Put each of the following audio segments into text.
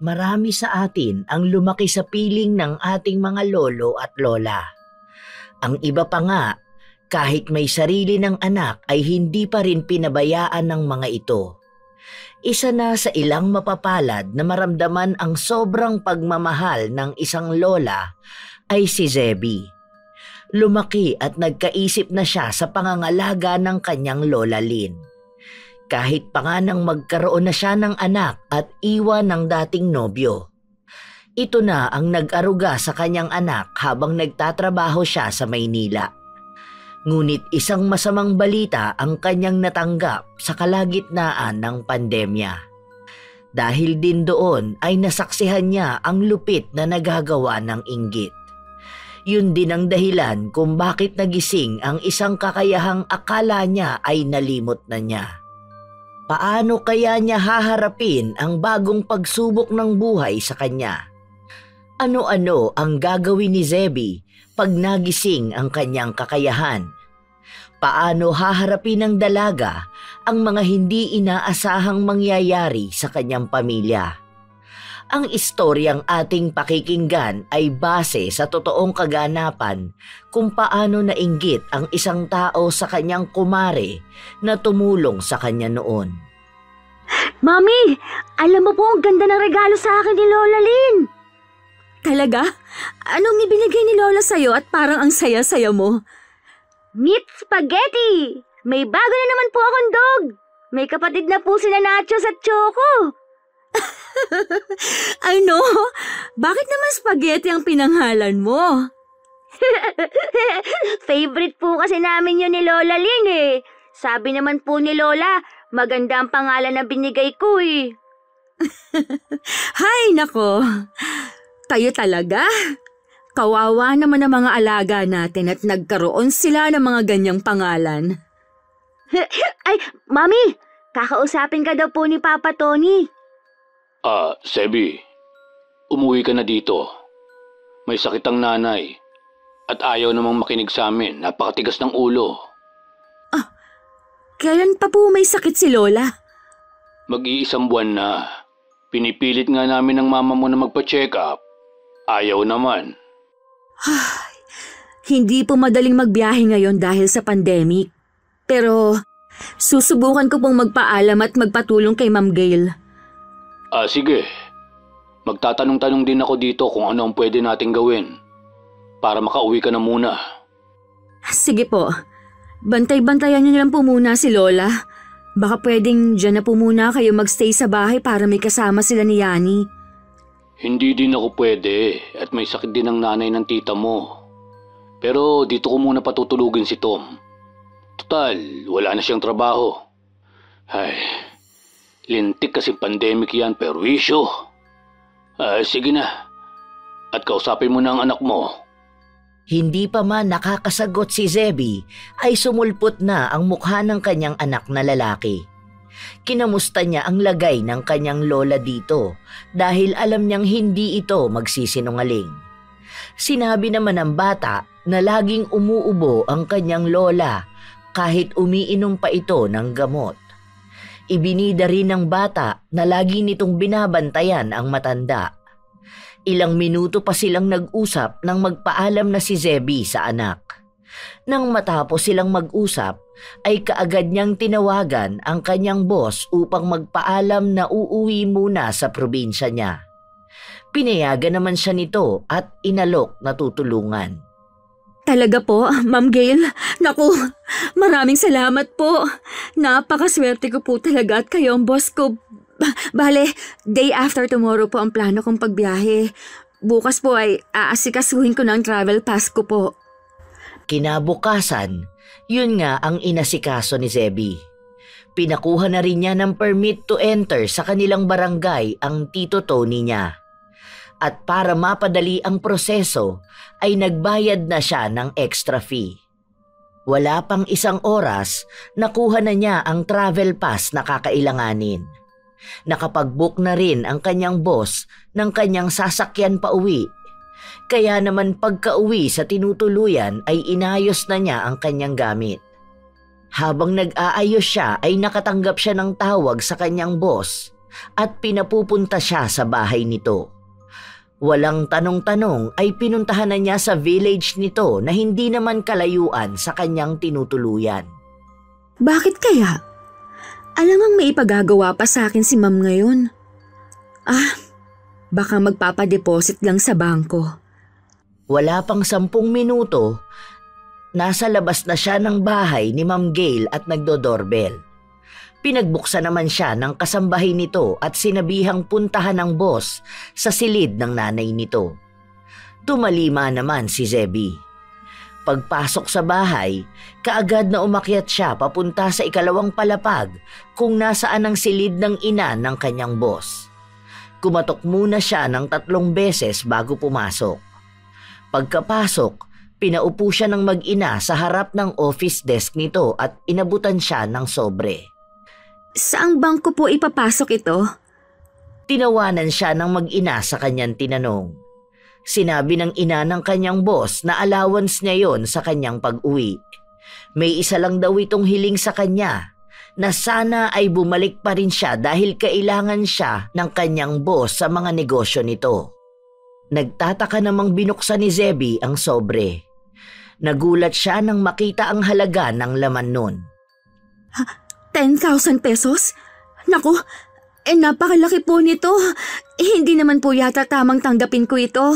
marami sa atin ang lumaki sa piling ng ating mga lolo at lola. Ang iba pa nga, kahit may sarili ng anak ay hindi pa rin pinabayaan ng mga ito. Isa na sa ilang mapapalad na maramdaman ang sobrang pagmamahal ng isang lola ay si Zebby. Lumaki at nagkaisip na siya sa pangangalaga ng kanyang lola Lynn. Kahit pa nga nang magkaroon na siya ng anak at iwan ng dating nobyo. Ito na ang nag-aruga sa kanyang anak habang nagtatrabaho siya sa Maynila. Ngunit isang masamang balita ang kanyang natanggap sa kalagitnaan ng pandemya. Dahil din doon ay nasaksihan niya ang lupit na nagagawa ng inggit. Yun din ang dahilan kung bakit nagising ang isang kakayahang akala niya ay nalimot na niya. Paano kaya niya haharapin ang bagong pagsubok ng buhay sa kanya? Ano-ano ang gagawin ni Zebby pag nagising ang kanyang kakayahan? Paano haharapin ng dalaga ang mga hindi inaasahang mangyayari sa kanyang pamilya? Ang istoryang ating pakikinggan ay base sa totoong kaganapan kung paano nainggit ang isang tao sa kanyang kumare na tumulong sa kanya noon. Mami, alam mo po ang ganda ng regalo sa akin ni Lola Lynn. Talaga? Anong ibinigay ni Lola sa'yo at parang ang saya-saya mo? Meat spaghetti! May bago na naman po akong dog. May kapatid na po sina Nachos at Choco. Ano? Bakit naman spaghetti ang pinanghalan mo? Favorite po kasi namin yun ni Lola Lynn eh. Sabi naman po ni Lola, maganda ang pangalan na binigay ko eh. Hay nako, kayo talaga. Kawawa naman ang mga alaga natin at nagkaroon sila ng mga ganyang pangalan. Ay, Mami, kakausapin ka daw po ni Papa Tony. Zebby, umuwi ka na dito. May sakit ang nanay at ayaw namang makinig sa amin. Napakatigas ng ulo. Kailan pa po may sakit si Lola? Mag-iisang buwan na. Pinipilit nga namin ng mama mo na magpa-check up. Ayaw naman. Hindi po madaling magbiyahe ngayon dahil sa pandemic. Pero susubukan ko pong magpaalam at magpatulong kay Ma'am Gail. Sige. Magtatanong-tanong din ako dito kung ano ang pwede nating gawin para makauwi ka na muna. Sige po. Bantay-bantayan niyo lang po muna si Lola. Baka pwedeng dyan na po muna kayo magstay sa bahay para may kasama sila ni Yani. Hindi din ako pwede at may sakit din ang nanay ng tita mo. Pero dito ko muna patutulugin si Tom. Total, wala na siyang trabaho. Ay, lintik kasi pandemic yan, perwisyo. Sige na. At kausapin mo na ang anak mo. Hindi pa man nakakasagot si Zebby ay sumulpot na ang mukha ng kanyang anak na lalaki. Kinamusta niya ang lagay ng kanyang lola dito dahil alam niyang hindi ito magsisinungaling. Sinabi naman ng bata na laging umuubo ang kanyang lola kahit umiinom pa ito ng gamot. Ibinida rin ng bata na lagi nitong binabantayan ang matanda. Ilang minuto pa silang nag-usap nang magpaalam na si Zebby sa anak. Nang matapos silang mag-usap, ay kaagad niyang tinawagan ang kanyang boss upang magpaalam na uuwi muna sa probinsya niya. Pinayagan naman siya nito at inalok na tutulungan. Talaga po, Ma'am Gail. Naku, maraming salamat po. Napakaswerte ko po talaga at kayo ang boss ko. Bale, day after tomorrow po ang plano kong pagbiyahe. Bukas po ay aasikasuhin ko ng travel pass ko po. Kinabukasan, yun nga ang inasikaso ni Zebby. Pinakuha na rin niya ng permit to enter sa kanilang barangay ang Tito Tony niya. At para mapadali ang proseso, ay nagbayad na siya ng extra fee. Wala pang isang oras, nakuha na niya ang travel pass na kakailanganin. Nakapag-book na rin ang kanyang boss ng kanyang sasakyan pa uwi. Kaya naman pagka-uwi sa tinutuluyan ay inayos na niya ang kanyang gamit. Habang nag-aayos siya ay nakatanggap siya ng tawag sa kanyang boss at pinapupunta siya sa bahay nito. Walang tanong-tanong ay pinuntahan na niya sa village nito na hindi naman kalayuan sa kanyang tinutuluyan. Bakit kaya? Alamang may ipagagawa pa sa akin si Ma'am ngayon. Baka magpapadeposit lang sa bangko. Wala pang 10 minuto, nasa labas na siya ng bahay ni Ma'am Gail at nagdo-doorbell. Pinagbuksan naman siya ng kasambahay nito at sinabihang puntahan ng boss sa silid ng nanay nito. Tumalima naman si Zebby. Pagpasok sa bahay, kaagad na umakyat siya papunta sa ikalawang palapag kung nasaan ang silid ng ina ng kanyang boss. Kumatok muna siya ng 3 beses bago pumasok. Pagkapasok, pinaupo siya ng mag-ina sa harap ng office desk nito at inabutan siya ng sobre. Saang bangko po ipapasok ito? Tinawanan siya ng mag-ina sa kanyang tinanong. Sinabi ng ina ng kanyang boss na allowance niya yon sa kanyang pag-uwi. May isa lang daw itong hiling sa kanya, na sana ay bumalik pa rin siya dahil kailangan siya ng kanyang boss sa mga negosyo nito. Nagtataka namang binuksan ni Zebby ang sobre. Nagulat siya nang makita ang halaga ng laman nun. 10,000 pesos? Naku, napakalaki po nito. Hindi naman po yata tamang tanggapin ko ito.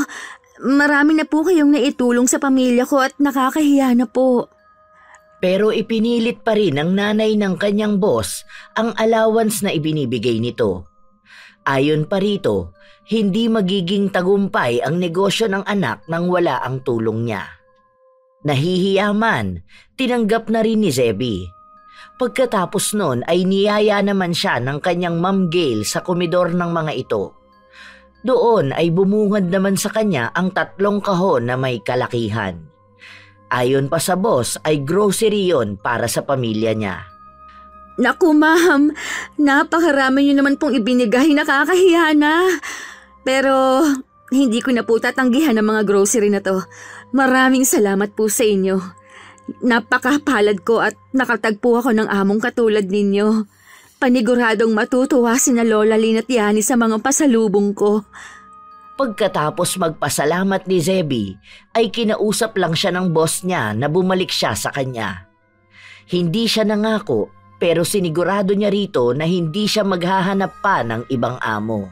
Marami na po kayong naitulong sa pamilya ko at nakakahiya na po. Pero ipinilit pa rin ng nanay ng kanyang boss ang allowance na ibinibigay nito. Ayon pa rito, hindi magiging tagumpay ang negosyo ng anak nang wala ang tulong niya. Nahihiya man, tinanggap na rin ni Zebby. Pagkatapos nun ay niyaya naman siya ng kanyang Ma'am Gail sa komedor ng mga ito. Doon ay bumungad naman sa kanya ang 3 kahon na may kalakihan. Ayon pa sa boss ay grocery yon para sa pamilya niya. Naku ma'am, napakarami niyo naman pong ibinigay, nakakahiya na. Pero hindi ko na po tatanggihan ang mga grocery na to. Maraming salamat po sa inyo. Napakapalad ko at nakatagpo ako ng among katulad ninyo. Paniguradong matutuwa sina Lola Lynn at Yani sa mga pasalubong ko. Pagkatapos magpasalamat ni Zebby, ay kinausap lang siya ng boss niya na bumalik siya sa kanya. Hindi siya nangako, pero sinigurado niya rito na hindi siya maghahanap pa ng ibang amo.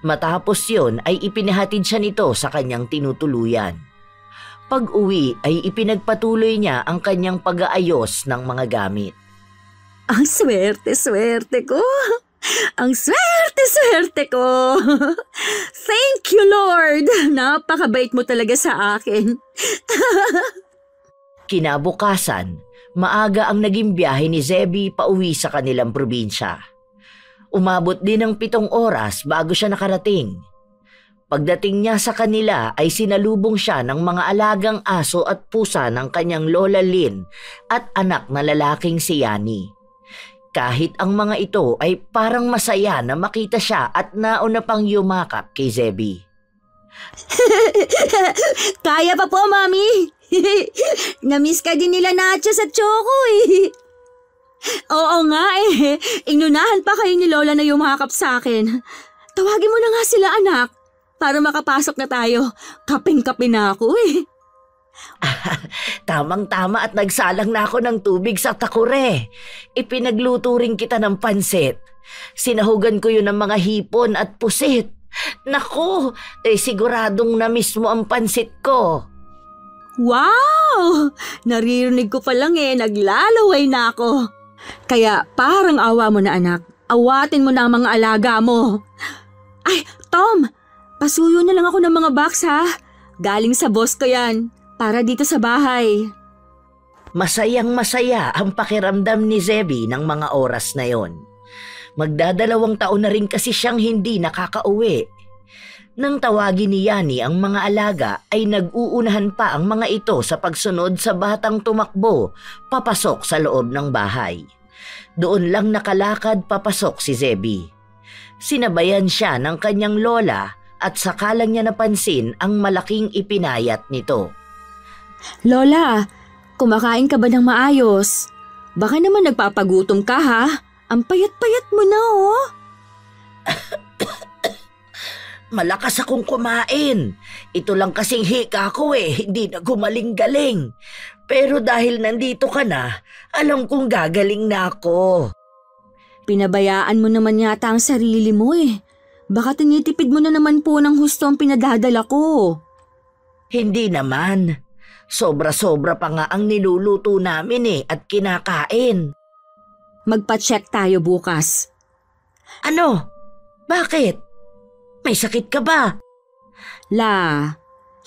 Matapos yon ay ipinahatid siya nito sa kanyang tinutuluyan. Pag-uwi ay ipinagpatuloy niya ang kanyang pag-aayos ng mga gamit. Ang swerte-swerte ko! Ang swerte-swerte ko! Thank you, Lord! Napakabait mo talaga sa akin. Kinabukasan, maaga ang naging biyahe ni Zebby pauwi sa kanilang probinsya. Umabot din ng 7 oras bago siya nakarating. Pagdating niya sa kanila ay sinalubong siya ng mga alagang aso at pusa ng kanyang Lola Lynn at anak na lalaking si Yani. Kahit ang mga ito ay parang masaya na makita siya at nauna pang yumakap kay Zebby. Kaya pa po, Mami. Namiss ka din nila Nachos at Choco eh. Oo nga eh. Inunahan pa kayo ni Lola na yumakap sa akin. Tawagin mo na nga sila, anak. Para makapasok na tayo. Kaping-kape na ako eh. Tamang-tama at nagsalang na ako ng tubig sa takure. Ipinagluto rin kita ng pansit. Sinahugan ko yun ng mga hipon at pusit. Naku, siguradong na-miss mo ang pansit ko. Wow! Naririnig ko pa lang eh, naglalaway na ako. Kaya parang awa mo na anak. Awatin mo na ang mga alaga mo. Ay, Tom! Pasuyo na lang ako ng mga box ha. Galing sa boss ko yan. Para dito sa bahay. Masayang-masaya ang pakiramdam ni Zebby ng mga oras na yon. Magdadalawang taon na rin kasi siyang hindi nakakauwi. Nang tawagin ni Yani ang mga alaga ay nag-uunahan pa ang mga ito sa pagsunod sa batang tumakbo papasok sa loob ng bahay. Doon lang nakalakad papasok si Zebby. Sinabayan siya ng kanyang lola at saka lang niya napansin ang malaking ipinayat nito. Lola, kumakain ka ba ng maayos? Baka naman nagpapagutom ka ha? Ang payat-payat mo na oh. Malakas akong kumain. Ito lang kasing hika ko hindi na gumaling-galing. Pero dahil nandito ka na, alam kong gagaling na ako. Pinabayaan mo naman yata ang sarili mo Baka tinitipid mo na naman po ng husto ang pinadadala ko. Hindi naman. Sobra-sobra pa nga ang niluluto namin at kinakain. Magpa-check tayo bukas. Ano? Bakit? May sakit ka ba? La,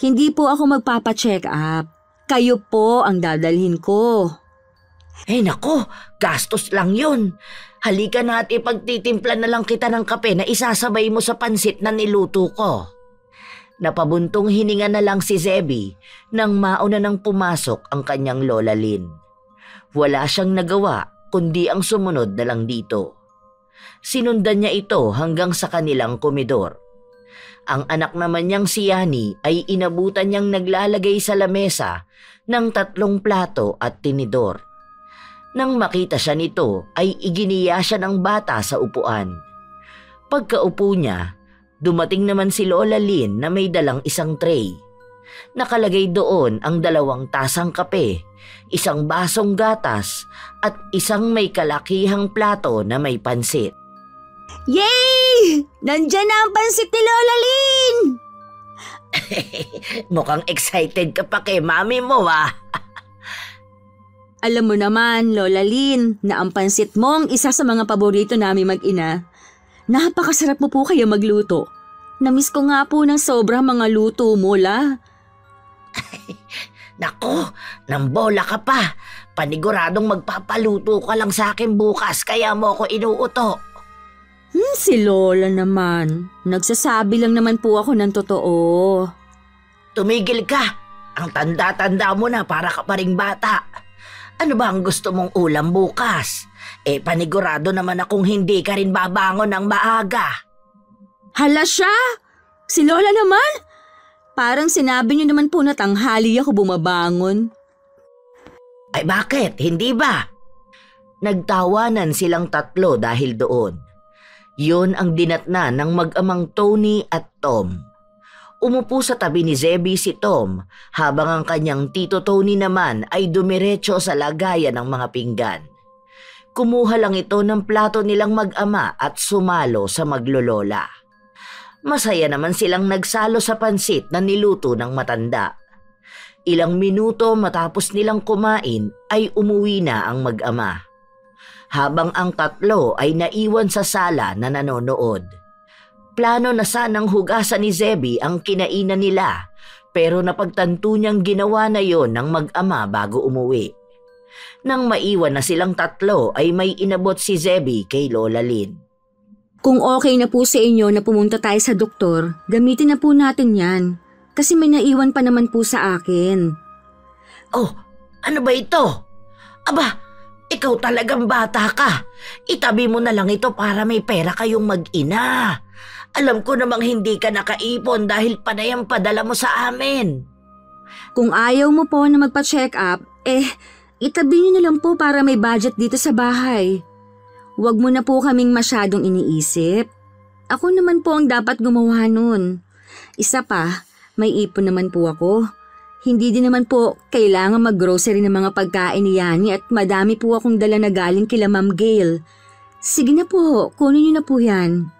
hindi po ako magpapa-check up. Kayo po ang dadalhin ko. Nako, gastos lang yun. Halika na at ipagtitimpla na lang kita ng kape na isasabay mo sa pansit na niluto ko. Napabuntong hininga na lang si Zebby nang mauna nang pumasok ang kanyang Lola Lynn. Wala siyang nagawa kundi ang sumunod na lang dito. Sinundan niya ito hanggang sa kanilang komedor. Ang anak naman niyang si Yani ay inabutan niyang naglalagay sa lamesa ng 3 plato at tinidor. Nang makita siya nito ay iginiya siya ng bata sa upuan. Pagkaupo niya, dumating naman si Lola Lynn na may dalang isang tray. Nakalagay doon ang 2 tasang kape, 1 basong gatas at 1 may kalakihang plato na may pansit. Yay! Nandyan na ang pansit ni Lola Lynn! Mukhang excited ka pa kay mami mo Alam mo naman, Lola Lynn, na ang pansit mo ang isa sa mga paborito namin mag-ina. Napakasarap mo po kayo magluto. Namiss ko nga po ng sobrang mga luto mo, La. Nako, nambola ka pa. Paniguradong magpapaluto ka lang sa akin bukas kaya mo ako inuuto. Si Lola naman. Nagsasabi lang naman po ako ng totoo. Tumigil ka. Ang tanda-tanda mo na para ka pa ring bata. Ano ba ang gusto mong ulam bukas? Panigurado naman akong hindi ka rin babangon ng maaga. Hala siya! Si Lola naman? Parang sinabi niyo naman po na tanghali ako bumabangon. Ay bakit? Hindi ba? Nagtawanan silang 3 dahil doon. Yun ang dinatna ng mag-amang Tony at Tom. Umupo sa tabi ni Zebby si Tom habang ang kanyang tito Tony naman ay dumiretso sa lagayan ng mga pinggan. Kumuha lang ito ng plato nilang mag-ama at sumalo sa maglolola. Masaya naman silang nagsalo sa pansit na niluto ng matanda. Ilang minuto matapos nilang kumain ay umuwi na ang mag-ama. Habang ang 3 ay naiwan sa sala na nanonood. Plano na sanang hugasan ni Zebby ang kinainan nila pero napagtanto niyang ginawa na yon ng mag-ama bago umuwi. Nang maiwan na silang 3 ay may inabot si Zebby kay Lola Lynn. Kung okay na po sa inyo na pumunta tayo sa doktor, gamitin na po natin yan. Kasi may naiwan pa naman po sa akin. Oh, ano ba ito? Aba, ikaw talagang bata ka. Itabi mo na lang ito para may pera kayong mag-ina. Alam ko namang hindi ka nakaipon dahil panay ang padala mo sa amin. Kung ayaw mo po na magpa-check up, itabi niyo na lang po para may budget dito sa bahay. Huwag mo na po kaming masyadong iniisip. Ako naman po ang dapat gumawa nun. Isa pa, may ipon naman po ako. Hindi din naman po kailangan mag-grocery ng mga pagkain ni Yani at madami po akong dala na galing kila Ma'am Gail. Sige na po, kunin niyo na po yan.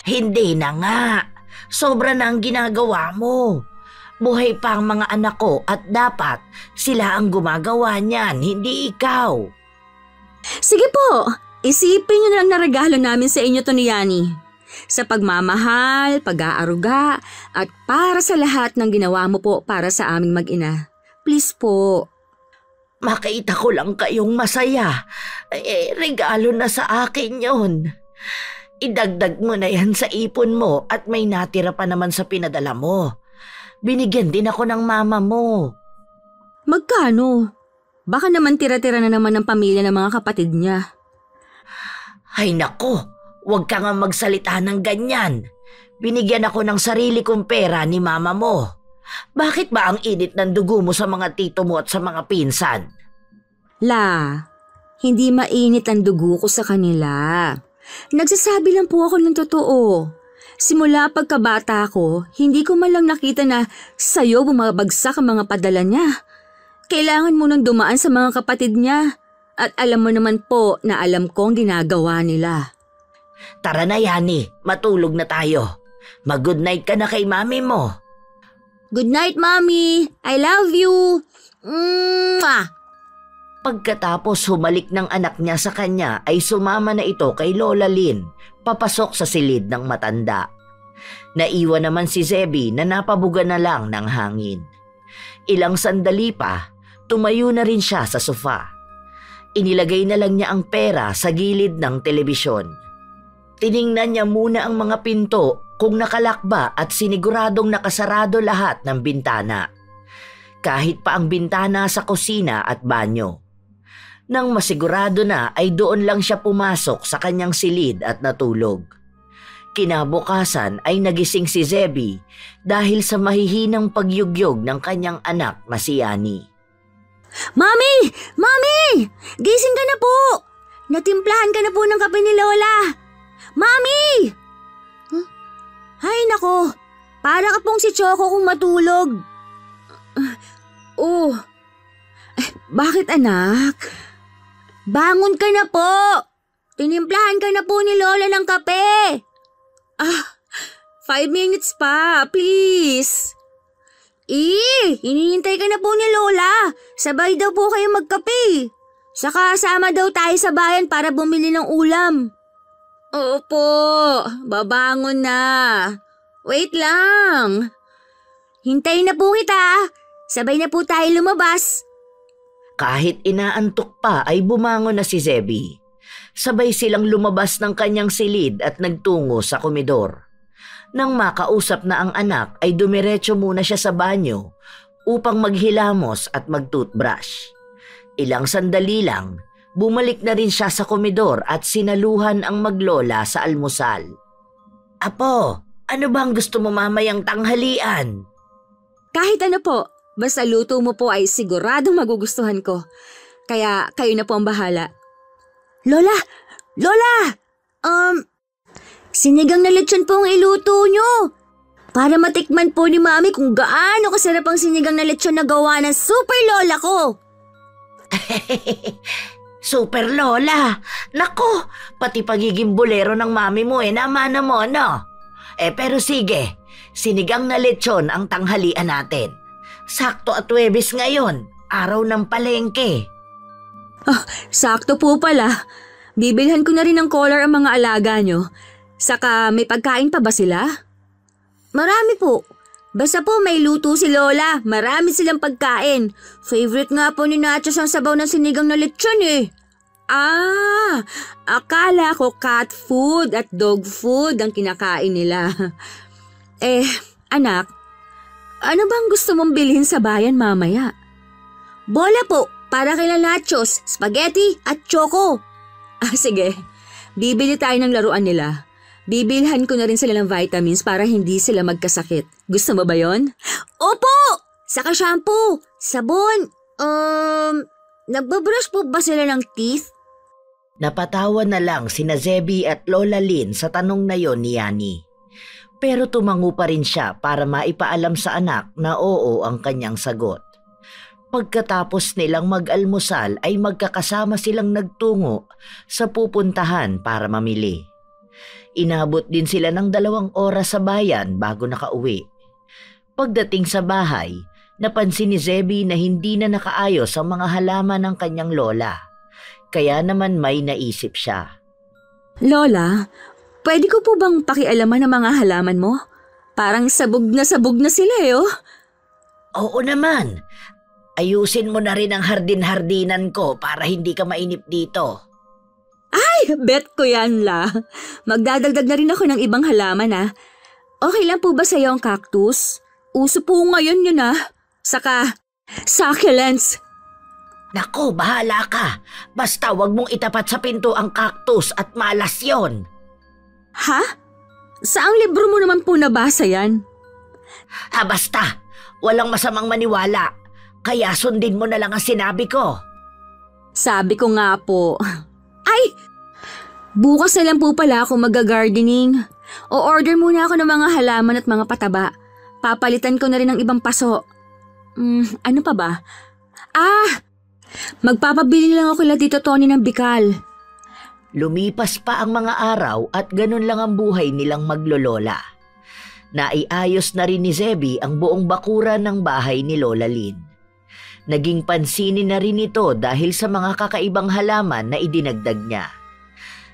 Hindi na nga. Sobra na ang ginagawa mo. Buhay pa ang mga anak ko at dapat sila ang gumagawa niyan, hindi ikaw. Sige po, isipin niyo na lang na regalo namin sa inyo to ni Yani. Sa pagmamahal, pag-aaruga, at para sa lahat ng ginawa mo po para sa aming mag-ina. Please po. Makita ko lang kayong masaya. Regalo na sa akin yon. Idagdag mo na yan sa ipon mo at may natira pa naman sa pinadala mo. Binigyan din ako ng mama mo. Magkano? Baka naman tira-tira na naman ng pamilya ng mga kapatid niya. Ay nako, huwag ka nga magsalita ng ganyan. Binigyan ako ng sarili kong pera ni mama mo. Bakit ba ang init ng dugo mo sa mga tito mo at sa mga pinsan? La, hindi mainit ang dugo ko sa kanila. Nagsasabi lang po ako ng totoo. Simula pagkabata ko, hindi ko man lang nakita na sa'yo bumabagsak ang mga padala niya. Kailangan mo nang dumaan sa mga kapatid niya. At alam mo naman po na alam kong ginagawa nila. Tara na, Yani. Matulog na tayo. Mag-good night ka na kay mami mo. Good night, Mommy. I love you. Mwah! Pagkatapos humalik ng anak niya sa kanya ay sumama na ito kay Lola Lynn, papasok sa silid ng matanda. Naiwan naman si Zebby na napabuga na lang ng hangin. Ilang sandali pa, tumayo na rin siya sa sofa. Inilagay na lang niya ang pera sa gilid ng telebisyon. Tiningnan niya muna ang mga pinto kung nakalakba at siniguradong nakasarado lahat ng bintana. Kahit pa ang bintana sa kusina at banyo. Nang masigurado na ay doon lang siya pumasok sa kanyang silid at natulog. Kinabukasan ay nagising si Zebby dahil sa mahihinang pagyugyog ng kanyang anak na si Yani. Mami! Mami! Gising ka na po! Natimplahan ka na po ng kape ni Lola! Mami! Huh? Ay nako! Para ka pong si Choco kung matulog. Bakit anak? Bangon ka na po! Tinimplahan ka na po ni Lola ng kape! 5 minutes pa, please! Hinihintay ka na po ni Lola. Sabay daw po kayo magkape. Saka sama daw tayo sa bayan para bumili ng ulam. Opo, babangon na. Wait lang. Hintayin na po kita. Sabay na po tayo lumabas. Kahit inaantok pa ay bumangon na si Zebby. Sabay silang lumabas ng kanyang silid at nagtungo sa komedor. Nang makausap na ang anak ay dumiretso muna siya sa banyo upang maghilamos at mag-toothbrush. Ilang sandali lang, bumalik na rin siya sa komedor at sinaluhan ang maglola sa almusal. Apo, ano bang gusto mo mamayang tanghalian? Kahit ano po, basta luto mo po ay siguradong magugustuhan ko. Kaya kayo na po ang bahala. Lola! Lola! Sinigang na lechon po ang iluto nyo. Para matikman po ni Mami kung gaano kasarap ang sinigang na lechon na gawa ng super lola ko. Super Lola! Nako, pati pagiging bolero ng mami mo namana mo, no? Pero sige, sinigang na lechon ang tanghalian natin. Sakto at Huwebes ngayon, araw ng palengke. Sakto po pala. Bibilhan ko na rin ng collar ang mga alaga nyo. Saka may pagkain pa ba sila? Marami po. Basta po may luto si Lola. Marami silang pagkain. Favorite nga po ni Nachos ang sabaw ng sinigang na lechon eh. Akala ko cat food at dog food ang kinakain nila. Anak, ano bang gusto mong bilhin sa bayan mamaya? Bola po, para kila Nachos, spaghetti at choco. Sige. Bibili tayo ng laruan nila. Bibilhan ko na rin sila ng vitamins para hindi sila magkasakit. Gusto mo ba yon? Opo! Saka shampoo, sabon. Nagbabrush po ba sila ng teeth? Napatawa na lang sina Zebby at Lola Lynn sa tanong na yon ni Yani. Pero tumango pa rin siya para maipaalam sa anak na oo ang kanyang sagot. Pagkatapos nilang mag-almusal ay magkakasama silang nagtungo sa pupuntahan para mamili. Inabot din sila ng 2 oras sa bayan bago nakauwi. Pagdating sa bahay, napansin ni Zebby na hindi na nakaayos ang mga halaman ng kanyang lola. Kaya naman may naisip siya. Lola, pwede ko po bang pakialaman ang mga halaman mo? Parang sabog na sila oh. Oo naman. Ayusin mo na rin ang hardin-hardinan ko para hindi ka mainip dito. Ay, bet ko yan la. Magdadagdag na rin ako ng ibang halaman Okay lang po ba sa'yo ang cactus? Uso po ngayon yun Saka, succulents. Naku, bahala ka. Basta wag mong itapat sa pinto ang cactus at malas yon. Ha? Saang libro mo naman po nabasa yan? Basta. Walang masamang maniwala. Kaya sundin mo na lang ang sinabi ko. Sabi ko nga po. Ay! Bukas na lang po pala ako mag-gardening. O order muna ako ng mga halaman at mga pataba. Papalitan ko na rin ng ibang paso. Ano pa ba? Magpapabili lang ako kila Tito Tony ng bikal. Lumipas pa ang mga araw at ganun lang ang buhay nilang maglolola. Naiayos na rin ni Zebby ang buong bakuran ng bahay ni Lola Lynn. Naging pansinin na rin ito dahil sa mga kakaibang halaman na idinagdag niya.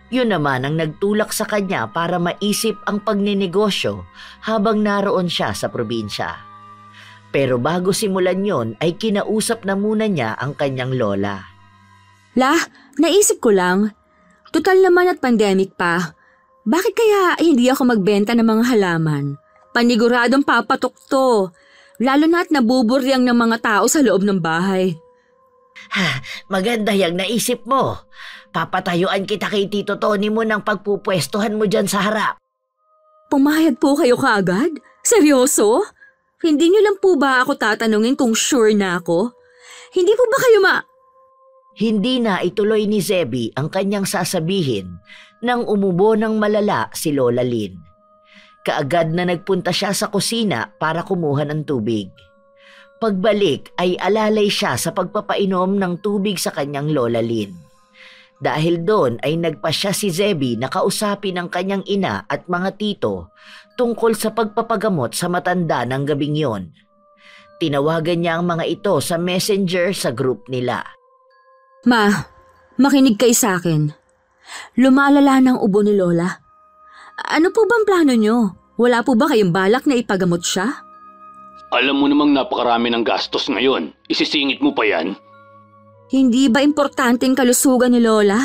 Yun naman ang nagtulak sa kanya para maisip ang pagninegosyo habang naroon siya sa probinsya. Pero bago simulan yon ay kinausap na muna niya ang kanyang lola. Naisip ko lang. Tutal naman at pandemic pa. Bakit kaya hindi ako magbenta ng mga halaman? Paniguradong papatok to. Lalo na at nabuburyang ng mga tao sa loob ng bahay. Maganda yung naisip mo. Papatayuan kita kay Tito Tony mo ng pagpupwestuhan mo dyan sa harap. Pumayag po kayo kaagad? Seryoso? Hindi niyo lang po ba ako tatanungin kung sure na ako? Hindi po ba kayo Hindi na ituloy ni Zebby ang kanyang sasabihin nang umubo ng malala si Lola Lynn. Kaagad na nagpunta siya sa kusina para kumuha ng tubig. Pagbalik ay alalay siya sa pagpapainom ng tubig sa kanyang Lola Lynn. Dahil doon ay nagpasya si Zebby na kausapin ang kanyang ina at mga tito tungkol sa pagpapagamot sa matanda ng gabing yon. Tinawagan niya ang mga ito sa messenger sa group nila. Ma, makinig kayo sa akin. Lumalala ng ubo ni Lola. Ano po bang plano nyo? Wala po ba kayong balak na ipagamot siya? Alam mo namang napakarami ng gastos ngayon. Isisingit mo pa yan? Hindi ba importanteng kalusugan ni Lola?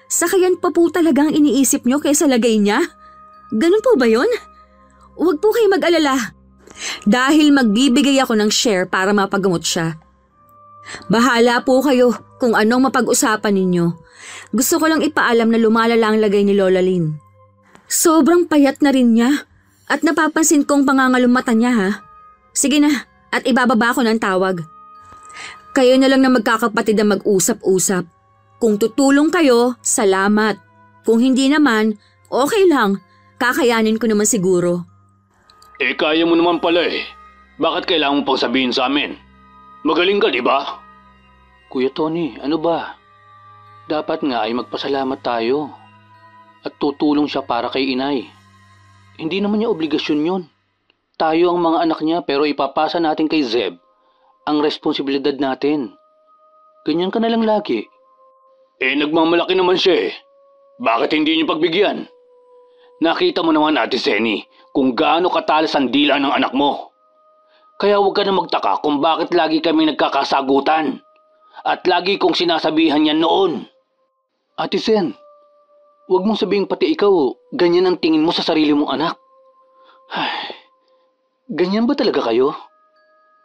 Sakayan pa po talagang iniisip nyo kaysa lagay niya? Ganun po ba yun? Huwag po kayo mag-alala. Dahil magbibigay ako ng share para mapagamot siya. Bahala po kayo kung anong mapag-usapan ninyo. Gusto ko lang ipaalam na lumalala ang lagay ni Lola Lynn. Sobrang payat na rin niya at napapansin kong pangangalumata niya ha. Sige na at ibababa ko ng tawag. Kayo na lang na magkakapatid na mag-usap-usap. Kung tutulong kayo, salamat. Kung hindi naman, okay lang. Kakayanin ko naman siguro. Kaya mo naman pala eh. Bakit kailangan mo pang sabihin sa amin? Magaling ka, di ba? Kuya Tony, ano ba? Dapat nga ay magpasalamat tayo. At tutulong siya para kay inay. Hindi naman niya obligasyon yun. Tayo ang mga anak niya pero ipapasa natin kay Zeb ang responsibilidad natin. Ganyan ka na lang lagi. Nagmamalaki naman siya eh. Bakit hindi niyo pagbigyan? Nakita mo naman Ate Seni kung gaano katalas ang dila ng anak mo. Kaya huwag ka na magtaka kung bakit lagi kami nagkakasagutan. At lagi kong sinasabihan yan noon. Ate Sen, huwag mong sabihing pati ikaw ganyan ang tingin mo sa sarili mong anak. Ganyan ba talaga kayo?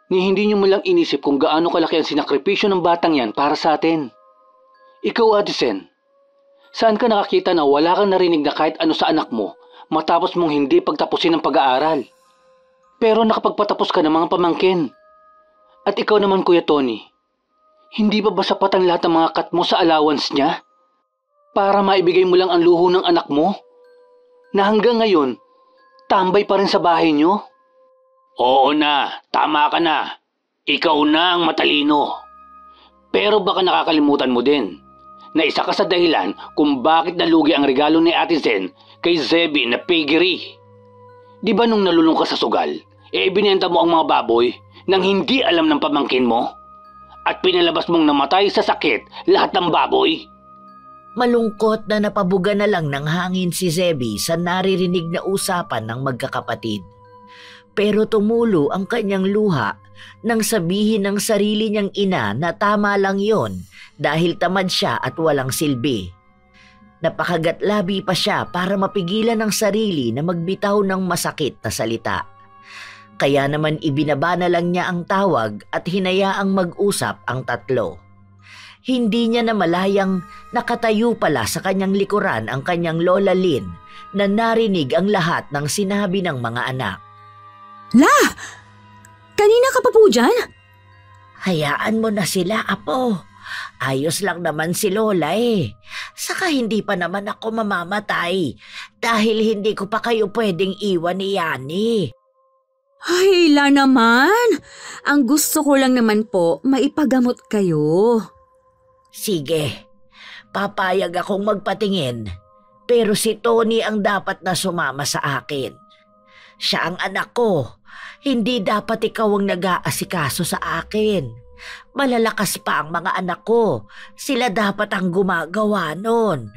Ni hindi niyo mo lang inisip kung gaano kalaki ang sinakripisyo ng batang yan para sa atin. Ikaw, Ate Sen, saan ka nakakita na wala kang narinig na kahit ano sa anak mo matapos mong hindi pagtapusin ang pag-aaral? Pero nakapagpatapos ka ng mga pamangkin. At ikaw naman, Kuya Tony, hindi ba sapat ang lahat ng mga cut mo sa allowance niya? Para maibigay mo lang ang luho ng anak mo? Na hanggang ngayon, tambay pa rin sa bahay niyo? Oo na, tama ka na. Ikaw na ang matalino. Pero baka nakakalimutan mo din na isa ka sa dahilan kung bakit nalugi ang regalo ni Ate Zen kay Zebby na piggery. Di ba nung nalulung ka sa sugal, ibinenta mo ang mga baboy nang hindi alam ng pamangkin mo? At pinalabas mong namatay sa sakit lahat ng baboy? Malungkot na napabuga na lang ng hangin si Zebby sa naririnig na usapan ng magkakapatid. Pero tumulo ang kanyang luha nang sabihin ng sarili niyang ina na tama lang yon dahil tamad siya at walang silbi. Napakagatlabi pa siya para mapigilan ang sarili na magbitaw ng masakit na salita. Kaya naman ibinaba na lang niya ang tawag at hinayaang mag-usap ang tatlo. Hindi niya namalayang nakatayo pala sa kanyang likuran ang kanyang Lola Lynn na narinig ang lahat ng sinabi ng mga anak. La! Kanina ka pa po dyan? Hayaan mo na sila, Apo. Ayos lang naman si Lola eh. Saka hindi pa naman ako mamamatay dahil hindi ko pa kayo pwedeng iwan ni Yani. Ay, la naman. Ang gusto ko lang naman po, maipagamot kayo. Sige, papayag akong magpatingin. Pero si Tony ang dapat na sumama sa akin. Siya ang anak ko. Hindi dapat ikaw ang nag-aasikaso sa akin. Malalakas pa ang mga anak ko. Sila dapat ang gumagawa nun.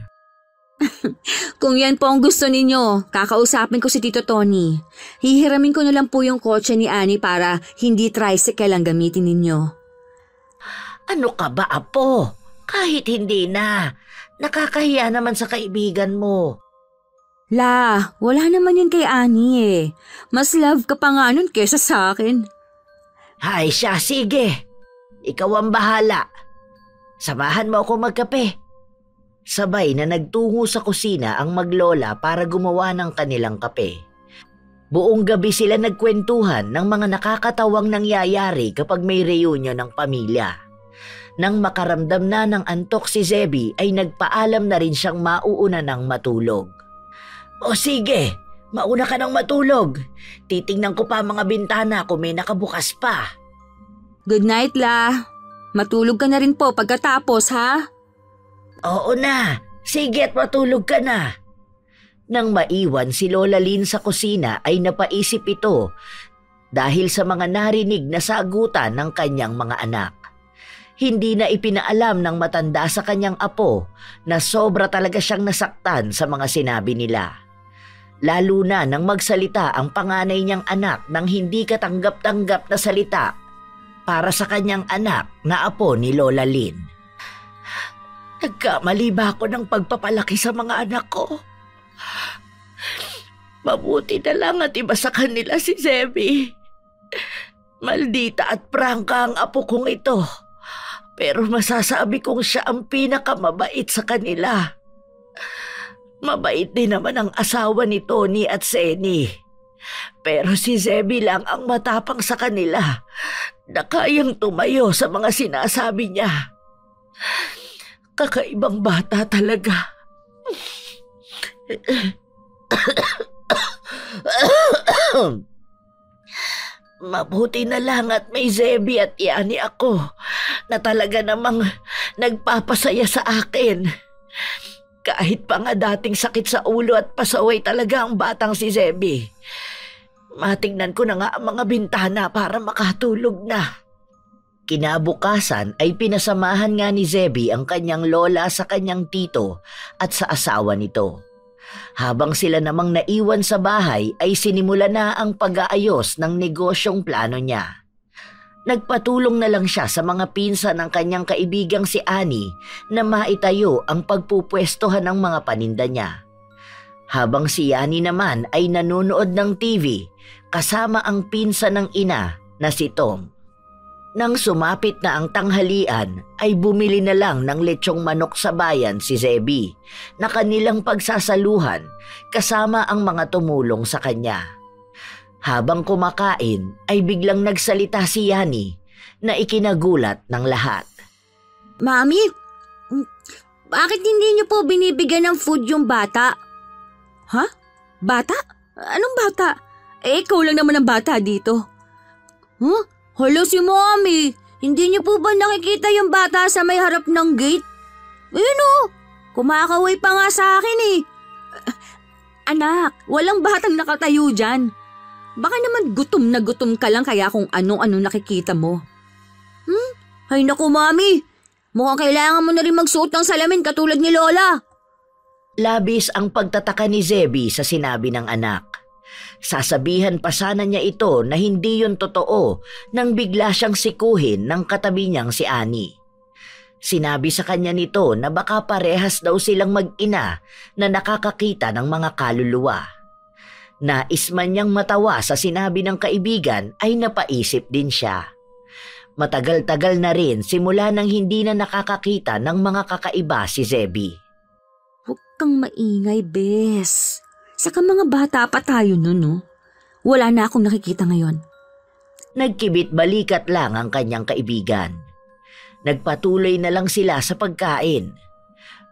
Kung yan po ang gusto ninyo, kakausapin ko si Tito Tony. Hihiramin ko na lang po yung kotse ni Annie para hindi tricycle ang gamitin ninyo. Ano ka ba, Apo? Kahit hindi na. Nakakahiya naman sa kaibigan mo. La, wala naman yun kay Annie eh. Mas love ka pa nga nun kesa sa akin. Hay siya, sige. Ikaw ang bahala. Samahan mo ako magkape. Sabay na nagtungo sa kusina ang maglola para gumawa ng kanilang kape. Buong gabi sila nagkwentuhan ng mga nakakatawang nangyayari kapag may reunion ng pamilya. Nang makaramdam na ng antok si Zebby ay nagpaalam na rin siyang mauuna ng matulog. O sige, mauna ka ng matulog. Titingnan ko pa mga bintana kung may nakabukas pa. Good night, La. Matulog ka na rin po pagkatapos, ha? Oo na, sige at matulog ka na. Nang maiwan si Lola Lynn sa kusina ay napaisip ito dahil sa mga narinig na sagutan ng kanyang mga anak. Hindi na ipinaalam ng matanda sa kanyang apo na sobra talaga siyang nasaktan sa mga sinabi nila. Lalo na nang magsalita ang panganay niyang anak ng hindi katanggap-tanggap na salita para sa kanyang anak na apo ni Lola Lynn. Nagkamali ba ako ng pagpapalaki sa mga anak ko? Mabuti na lang at iba sa kanila si Zebby. Maldita at prangka ang apo kong ito. Pero masasabi kong siya ang pinakamabait sa kanila. Mabait din naman ang asawa ni Tony at Seni. Pero si Zebby lang ang matapang sa kanila na kayang tumayo sa mga sinasabi niya. Kakaibang bata talaga. Mabuti na lang at may Zebby at Yani ako na talaga namang nagpapasaya sa akin. Kahit pa nga dating sakit sa ulo at pasaway talaga ang batang si Zebby. Matingnan ko na nga ang mga bintana para makatulog na. Kinabukasan ay pinasamahan nga ni Zebby ang kanyang lola sa kanyang tito at sa asawa nito. Habang sila namang naiwan sa bahay ay sinimula na ang pag-aayos ng negosyong plano niya. Nagpatulong na lang siya sa mga pinsan ng kanyang kaibigang si Annie na maitayo ang pagpupwestohan ng mga paninda niya. Habang si Yani naman ay nanonood ng TV kasama ang pinsan ng ina na si Tom. Nang sumapit na ang tanghalian ay bumili na lang ng lechong manok sa bayan si Zebby na kanilang pagsasaluhan kasama ang mga tumulong sa kanya. Habang kumakain ay biglang nagsalita si Yani na ikinagulat ng lahat. Mami, bakit hindi niyo po binibigyan ng food yung bata? Ha? Bata? Anong bata? Ikaw lang naman ang bata dito. Huh? Hala si Mami, hindi niyo po ba nakikita yung bata sa may harap ng gate? Ayun o, kumakaway pa nga sa akin eh. Anak, walang batang nakatayo dyan. Baka naman gutom na gutom ka lang kaya kung ano-ano nakikita mo. Ay naku Mami, mukhang kailangan mo na rin magsuot ng salamin katulad ni Lola. Labis ang pagtataka ni Zebby sa sinabi ng anak. Sasabihan pa sana niya ito na hindi yun totoo nang bigla siyang sikuhin ng katabi niyang si Annie. Sinabi sa kanya nito na baka parehas daw silang mag-ina na nakakakita ng mga kaluluwa. Nais man niyang matawa sa sinabi ng kaibigan ay napaisip din siya. Matagal-tagal na rin simula nang hindi na nakakakita ng mga kakaiba si Zebby. Huwag kang maingay, Bes. Saka mga bata pa tayo nun, no? Wala na akong nakikita ngayon. Nagkibit balikat lang ang kanyang kaibigan. Nagpatuloy na lang sila sa pagkain.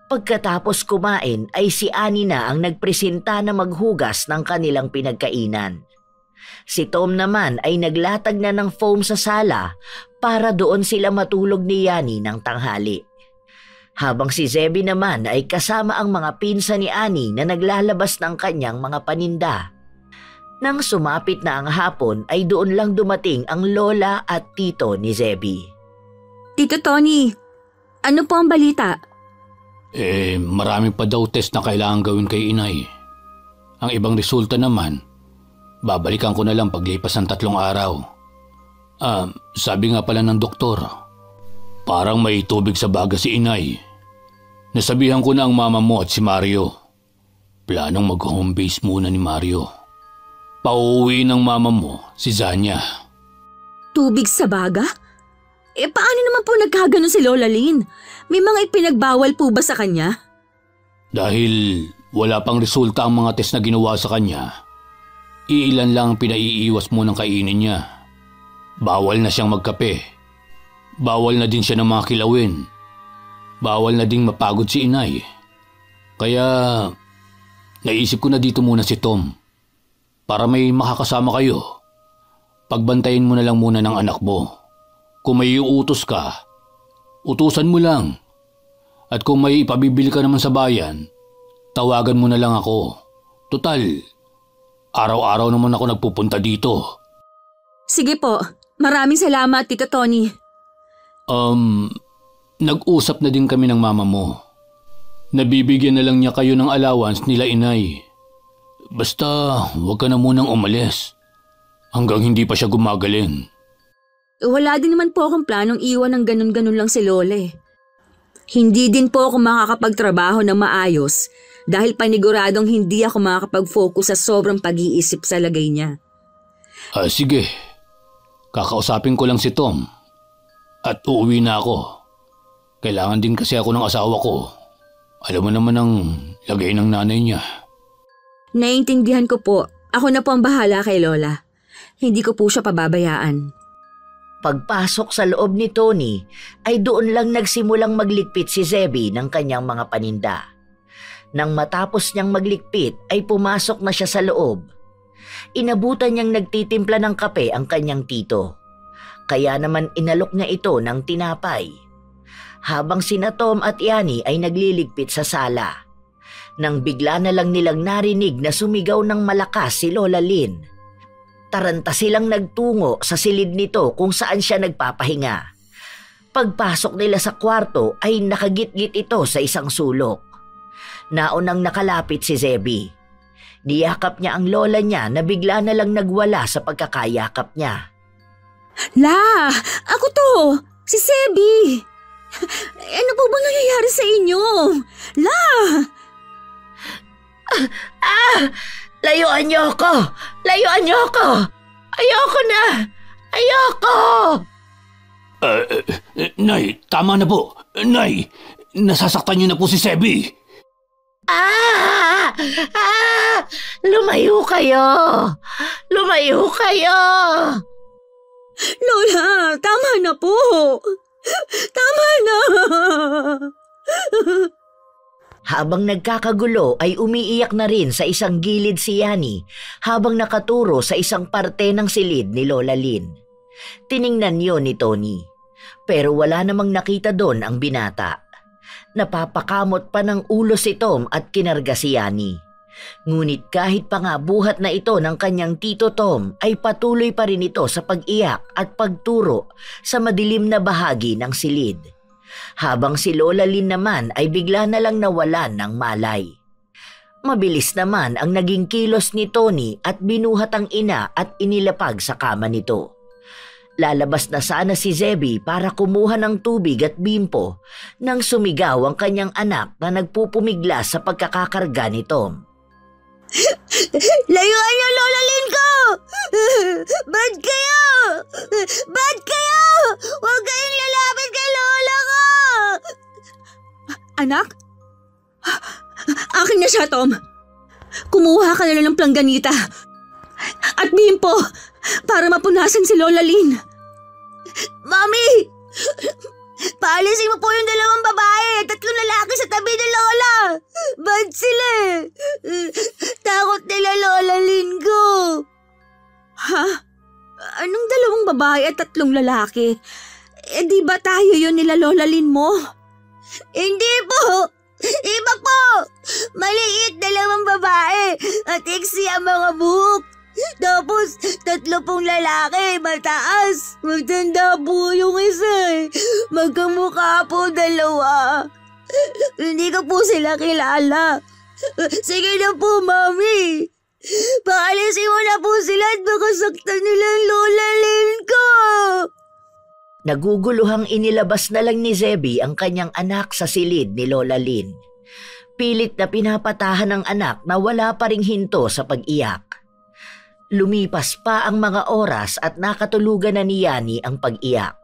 Pagkatapos kumain ay si Annie na ang nagpresenta na maghugas ng kanilang pinagkainan. Si Tom naman ay naglatag na ng foam sa sala para doon sila matulog ni Yani ng tanghali. Habang si Zebby naman ay kasama ang mga pinsan ni Annie na naglalabas ng kanyang mga paninda. Nang sumapit na ang hapon ay doon lang dumating ang lola at tito ni Zebby. Tito Tony, ano po ang balita? Marami pa daw test na kailangan gawin kay inay. Ang ibang resulta naman, babalikan ko na lang paglipas ng 3 araw. Sabi nga pala ng doktor, parang may tubig sa baga si inay. Nasabihan ko na ang mama mo at si Mario. Planong mag-home base muna ni Mario. Pauwi ng mama mo si Zanya. Tubig sa baga? Paano naman po nagkaganon si Lola Lynn? May mga ipinagbawal po ba sa kanya? Dahil wala pang resulta ang mga test na ginawa sa kanya, iilan lang ang pinaiiwas mo ng kainin niya. Bawal na siyang magkape. Bawal na din siya ng mga kilawin. Bawal na ding mapagod si inay. Kaya naisip ko na dito muna si Tom para may makakasama kayo. Pagbantayin mo na lang muna ng anak mo. Kung may iuutos ka, utusan mo lang. At kung may ipabibili ka naman sa bayan, tawagan mo na lang ako. Tutal, araw-araw naman ako nagpupunta dito. Sige po, maraming salamat, Tito Tony. Nag-usap na din kami ng mama mo. Nabibigyan na lang niya kayo ng allowance nila inay. Basta huwag ka na munang umalis hanggang hindi pa siya gumagaling. Wala din naman po akong planong iwan ng ganun-ganun lang si Lola eh. Hindi din po ako makakapagtrabaho ng maayos dahil paniguradong hindi ako makakapag-focus sa sobrang pag-iisip sa lagay niya. Sige. Kakausapin ko lang si Tom at uuwi na ako. Kailangan din kasi ako ng asawa ko. Alam mo naman ang lagay ng nanay niya. Naiintindihan ko po. Ako na po ang bahala kay Lola. Hindi ko po siya pababayaan. Pagpasok sa loob ni Tony ay doon lang nagsimulang magligpit si Zebby ng kanyang mga paninda. Nang matapos niyang magligpit ay pumasok na siya sa loob. Inabutan niyang nagtitimpla ng kape ang kanyang tito. Kaya naman inalok niya ito ng tinapay. Habang sina Tom at Yani ay nagliligpit sa sala. Nang bigla na lang nilang narinig na sumigaw ng malakas si Lola Lynn. Taranta silang nagtungo sa silid nito kung saan siya nagpapahinga. Pagpasok nila sa kwarto ay nakagit-git ito sa isang sulok. Naunang nakalapit si Zebby. Niyakap niya ang lola niya na bigla na lang nagwala sa pagkakayakap niya. La! Ako to! Si Zebby! Ano po ba nangyayari sa inyo? La! Layuan niyo ako! Layuan niyo ako! Ayoko na! Ayoko! Nay, tama na po. Nay, nasasaktan niyo na po si Zebby. Lumayo kayo! Lumayo kayo! Lola, tama na po! Tama na! Habang nagkakagulo ay umiiyak na rin sa isang gilid si Yani habang nakaturo sa isang parte ng silid ni Lola Lynn. Tiningnan yon ni Tony. Pero wala namang nakita doon ang binata. Napapakamot pa ng ulo si Tom at kinarga si Yani. Ngunit kahit pa nga buhat na ito ng kanyang tito Tom ay patuloy pa rin ito sa pag-iyak at pagturo sa madilim na bahagi ng silid. Habang si Lola Lynn naman ay bigla na lang nawalan ng malay. Mabilis naman ang naging kilos ni Tony at binuhat ang ina at inilapag sa kama nito. Lalabas na sana si Zebby para kumuha ng tubig at bimpo nang sumigaw ang kanyang anak na nagpupumigla sa pagkakakarga ni Tom. Layuan niyo, Lola Lynn ko! Bad kayo! Bad kayo! Huwag kayong lalapit kay Lola ko! Anak? Akin na siya, Tom. Kumuha ka na lang ng plangganita at bimpo para mapunasan si Lola Lynn. Mami! Paalisin mo po yung 2 babae, 3 lalaki sa tabi ni Lola. Bad sila eh. Takot nila Lola Linggo. Ha? Anong 2 babae at 3 lalaki? Eh di ba tayo yun nila Lola Lin mo? Hindi po. Iba po. Maliit 2 babae at iksi ang mga buhok. Tapos 3 pong lalaki, mataas. Magtanda po yung isa eh. Magkamukha po 2. Hindi ko po sila kilala. Sige na po, Mami. Paalisin mo na po sila at baka saktan nila ang Lola Lin ko. Naguguluhang inilabas na lang ni Zebby ang kanyang anak sa silid ni Lola Lin. Pilit na pinapatahan ng anak na wala pa ring hinto sa pag-iyak. Lumipas pa ang mga oras at nakatulugan na ni Yani ang pag-iyak.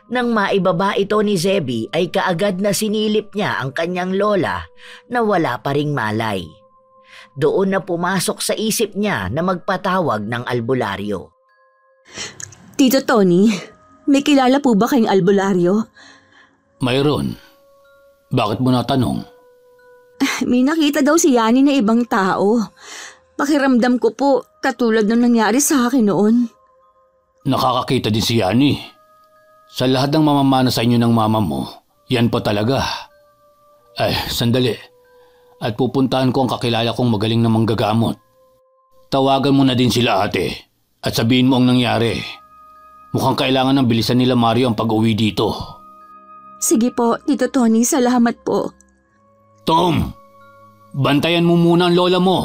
Nang maibaba ito ni Zebby ay kaagad na sinilip niya ang kanyang lola na wala pa ring malay. Doon na pumasok sa isip niya na magpatawag ng albularyo. Tito Tony, may kilala po ba kayong albularyo? Mayroon. Bakit mo natanong? May nakita daw si Yani na ibang tao. Pakiramdam ko po, katulad ng nangyari sa akin noon. Nakakakita din si Yani. Sa lahat ng mamamana sa inyo ng mama mo, yan pa talaga. Ay, sandali. At pupuntahan ko ang kakilala kong magaling na manggagamot. Tawagan mo na din sila ate at sabihin mo ang nangyari. Mukhang kailangan ng bilisan nila Mario ang pag-uwi dito. Sige po, Tito Tony, salamat po. Tom, bantayan mo muna ang lola mo.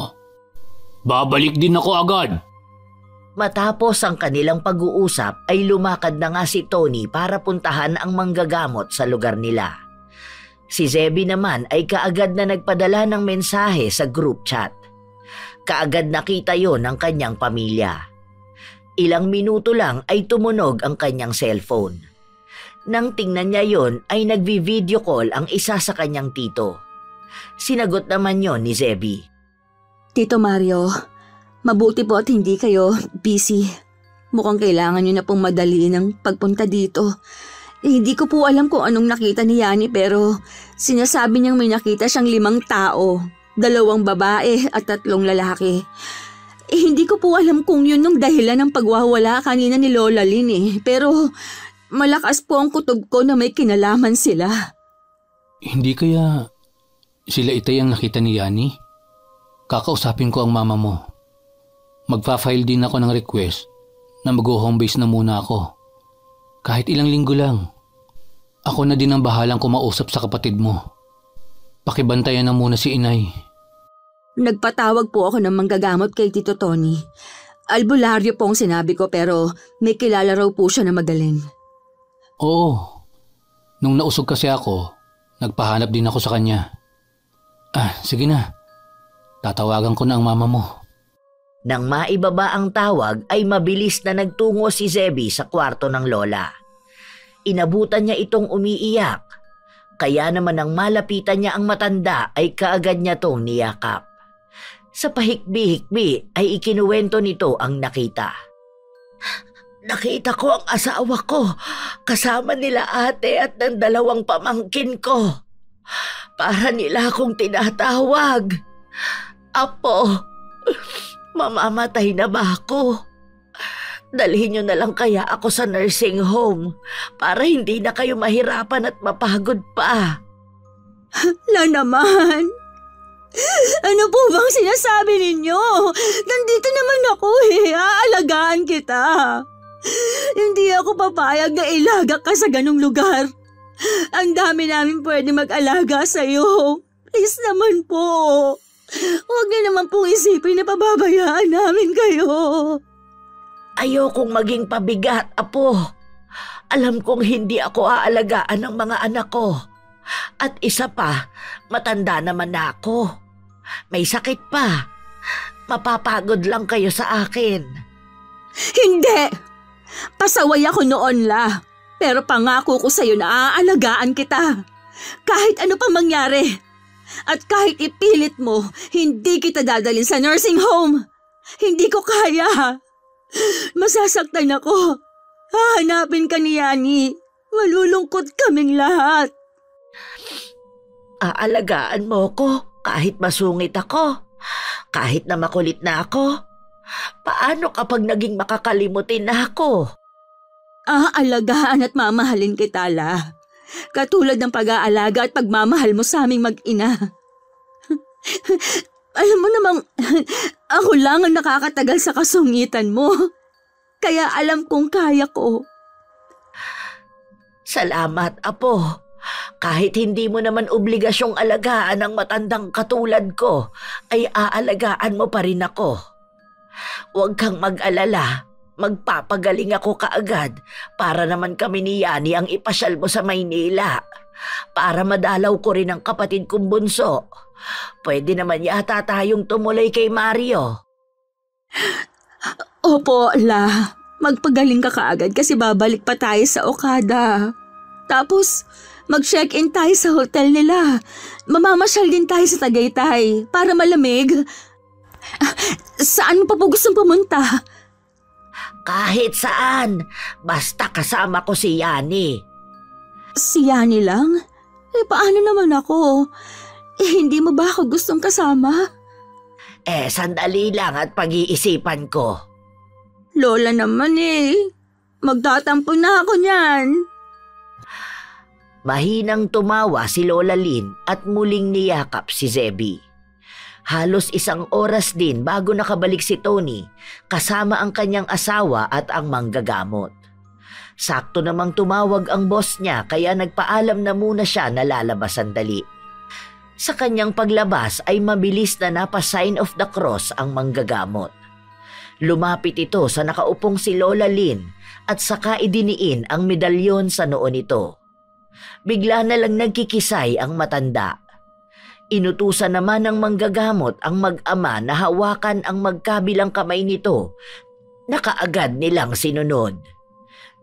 Babalik din ako agad. Matapos ang kanilang pag-uusap ay lumakad na nga si Tony para puntahan ang manggagamot sa lugar nila. Si Zebby naman ay kaagad na nagpadala ng mensahe sa group chat. Kaagad nakita yon ng kanyang pamilya. Ilang minuto lang ay tumunog ang kanyang cellphone. Nang tingnan niya yon ay nagvi-video call ang isa sa kanyang tito. Sinagot naman yon ni Zebby. Tito Mario, mabuti po at hindi kayo busy. Mukhang kailangan nyo na pong madaliin ang pagpunta dito. Hindi ko po alam kung anong nakita ni Yani pero sinasabi niyang may nakita siyang 5 tao, 2 babae at 3 lalaki. Hindi ko po alam kung yun ang dahilan ng pagwawala kanina ni Lola Lin pero malakas po ang kutob ko na may kinalaman sila. Hindi kaya sila itay ang nakita ni Yani? Kakausapin ko ang mama mo. Magpa-file din ako ng request na mag-home base na muna ako. Kahit ilang linggo lang. Ako na din ang bahalang kumausap sa kapatid mo. Pakibantayan na muna si inay. Nagpatawag po ako ng manggagamot kay Tito Tony. Albularyo po ang sinabi ko pero may kilala raw po siya na magaling. Oo. Nung nausog kasi ako, nagpahanap din ako sa kanya. Sige na. Tatawagan ko na ang mama mo. Nang maibaba ang tawag ay mabilis na nagtungo si Zebby sa kwarto ng lola. Inabutan niya itong umiiyak. Kaya naman nang malapitan niya ang matanda ay kaagad niya tong niyakap. Sa pahikbi-hikbi ay ikinuwento nito ang nakita. Nakita ko ang asawa ko kasama nila ate at ng 2 pamangkin ko. Para nila akong tinatawag. Apo, mamamatay na ba ako? Dalhin niyo na lang kaya ako sa nursing home para hindi na kayo mahirapan at mapagod pa. La naman! Ano po bang sinasabi ninyo? Nandito naman ako aalagaan kita. Hindi ako papayag na ilaga ka sa ganong lugar. Ang dami namin pwede mag-alaga sa'yo. Please naman po. Huwag niyo naman pong isipin na pababayaan namin kayo. Ayokong maging pabigat, Apo. Alam kong hindi ako aalagaan ng mga anak ko. At isa pa, matanda naman na ako. May sakit pa. Mapapagod lang kayo sa akin. Hindi! Pasaway ako noon, La. Pero pangako ko sa'yo na aalagaan kita. Kahit ano pa mangyari. At kahit ipilit mo, hindi kita dadalhin sa nursing home. Hindi ko kaya. Masasaktan ako. Hahanapin ka ni Yani. Malulungkot kaming lahat. Aalagaan mo ko kahit masungit ako, kahit na makulit na ako. Paano kapag naging makakalimutin na ako? Aalagaan at mamahalin kita, La. Katulad ng pag-aalaga at pagmamahal mo sa aming mag-ina. Alam mo namang, ako lang ang nakakatagal sa kasungitan mo. Kaya alam kong kaya ko. Salamat, Apo. Kahit hindi mo naman obligasyong alagaan ang matandang katulad ko, ay aalagaan mo pa rin ako. Huwag kang mag-alala. Magpapagaling ako kaagad para naman kami ni Yani ang ipasyal mo sa Maynila. Para madalaw ko rin ang kapatid kong bunso. Pwede naman yata tayong tumuloy kay Mario. Opo, La. Magpagaling ka kaagad kasi babalik pa tayo sa Okada. Tapos, mag-check-in tayo sa hotel nila. Mamamasyal din tayo sa Tagaytay para malamig. Saan mo pa po gustong pumunta? Kahit saan, basta kasama ko si Yani. Si Yani lang? Paano naman ako? Hindi mo ba ako gustong kasama? Sandali lang at pag-iisipan ko. Lola naman magtatampo na ako niyan. Mahinang tumawa si Lola Lynn at muling niyakap si Zebby. Halos 1 oras din bago nakabalik si Tony kasama ang kanyang asawa at ang manggagamot. Sakto namang tumawag ang boss niya kaya nagpaalam na muna siya na lalabas sandali. Sa kanyang paglabas ay mabilis na napa-sign of the cross ang manggagamot. Lumapit ito sa nakaupong si Lola Lynn at saka idiniin ang medalyon sa noo nito. Bigla na lang nagkikisay ang matanda. Inutusan naman ng manggagamot ang mag-ama na hawakan ang magkabilang kamay nito na kaagad nilang sinunod.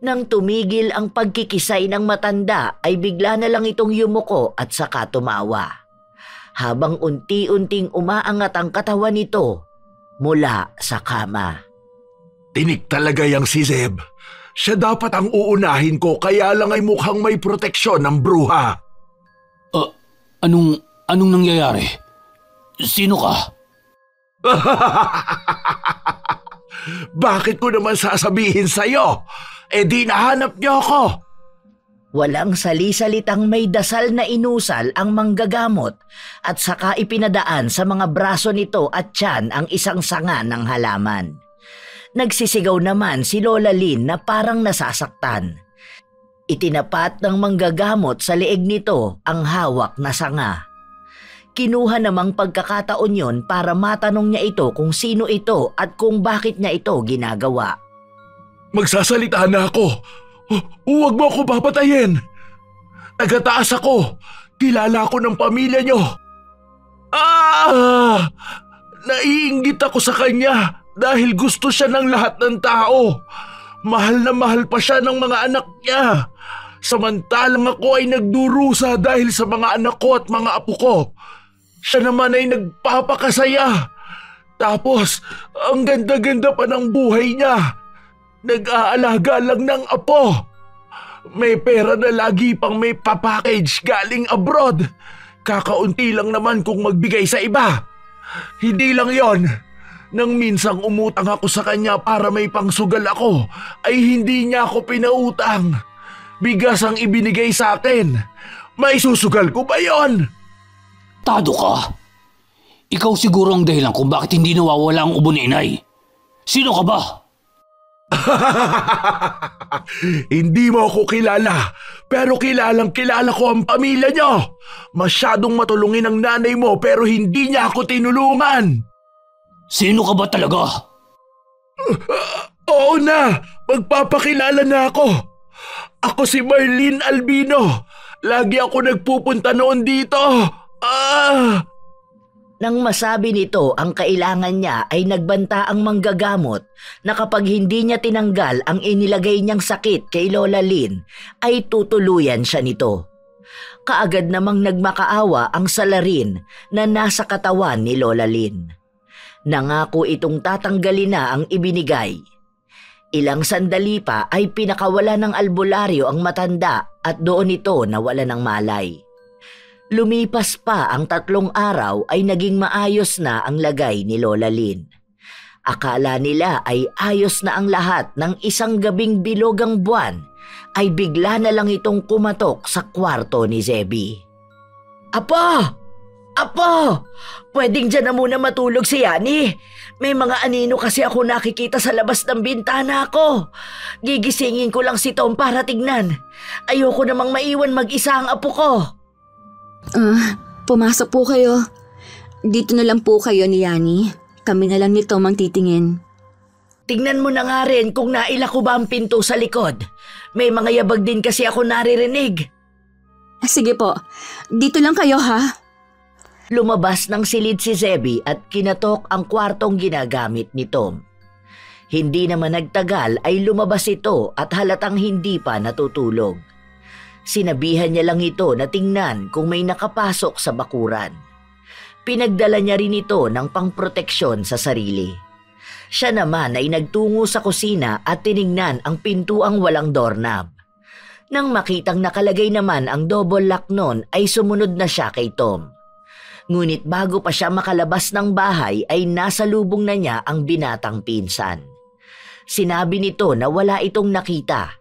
Nang tumigil ang pagkikisay ng matanda ay bigla na lang itong yumuko at saka tumawa. Habang unti-unting umaangat ang katawan nito mula sa kama. Tinik talaga yang si Zeb. Siya dapat ang uunahin ko kaya lang ay mukhang may proteksyon ng bruha. Anong nangyayari? Sino ka? Bakit ko naman sasabihin sa'yo? Di nahanap niyo ako. Walang sali-salitang may dasal na inusal ang manggagamot at saka ipinadaan sa mga braso nito at tiyan ang isang sanga ng halaman. Nagsisigaw naman si Lola Lynn na parang nasasaktan. Itinapat ng manggagamot sa leeg nito ang hawak na sanga. Kinuha namang pagkakataon yon para matanong niya ito kung sino ito at kung bakit niya ito ginagawa. Magsasalita na ako. Huwag mo ako papatayin. Tagataas ako. Kilala ko ng pamilya niyo. Naiinggit ako sa kanya dahil gusto siya ng lahat ng tao. Mahal na mahal pa siya ng mga anak niya. Samantalang ako ay nagdurusa dahil sa mga anak ko at mga apo ko. Siya naman ay nagpapakasaya. Tapos, ang ganda-ganda pa ng buhay niya. Nag-aalaga lang ng apo. May pera na lagi pang may papackage galing abroad. Kakaunti lang naman kung magbigay sa iba. Hindi lang yon. Nang minsang umutang ako sa kanya para may pangsugal ako, ay hindi niya ako pinautang. Bigas ang ibinigay sa akin. May susugal ko ba yon? Tado ka. Ikaw siguro ang dahilan kung bakit hindi nawawala ang ubo ni inay. Sino ka ba? Hindi mo ako kilala, pero kilalang kilala ko ang pamilya niyo. Masyadong matulungin ang nanay mo pero hindi niya ako tinulungan. Sino ka ba talaga? Oo na, magpapakilala na ako. Ako si Marlene Albino. Lagi ako nagpupunta noon dito. Nang masabi nito ang kailangan niya ay nagbanta ang manggagamot na kapag hindi niya tinanggal ang inilagay niyang sakit kay Lola Lynn ay tutuluyan siya nito. Kaagad namang nagmakaawa ang salarin na nasa katawan ni Lola Lynn. Nangako itong tatanggalin na ang ibinigay. Ilang sandali pa ay pinakawala ng albularyo ang matanda at doon ito nawala ng malay. Lumipas pa ang 3 araw ay naging maayos na ang lagay ni Lola Lynn. Akala nila ay ayos na ang lahat ng isang gabing bilogang buwan ay bigla na lang itong kumatok sa kwarto ni Zebby. Apo! Apo! Pwedeng dyan na muna matulog si Yani. May mga anino kasi ako nakikita sa labas ng bintana ko. Gigisingin ko lang si Tom para tignan. Ayoko namang maiwan mag-isa ang apo ko. Pumasok po kayo. Dito na lang po kayo ni Yani. Kami na lang ni Tom ang titingin. Tingnan mo na nga rin kung naila ko ba ang pinto sa likod. May mga yabag din kasi ako naririnig. Sige po, dito lang kayo ha. Lumabas ng silid si Zebby at kinatok ang kwartong ginagamit ni Tom. Hindi naman nagtagal ay lumabas ito at halatang hindi pa natutulog. Sinabihan niya lang ito na tingnan kung may nakapasok sa bakuran. Pinagdala niya rin ito ng pangproteksyon sa sarili. Siya naman ay nagtungo sa kusina at tiningnan ang pintuang walang doorknob. Nang makitang nakalagay naman ang double lock nun ay sumunod na siya kay Tom. Ngunit bago pa siya makalabas ng bahay ay nasa lubong na niya ang binatang pinsan. Sinabi nito na wala itong nakita,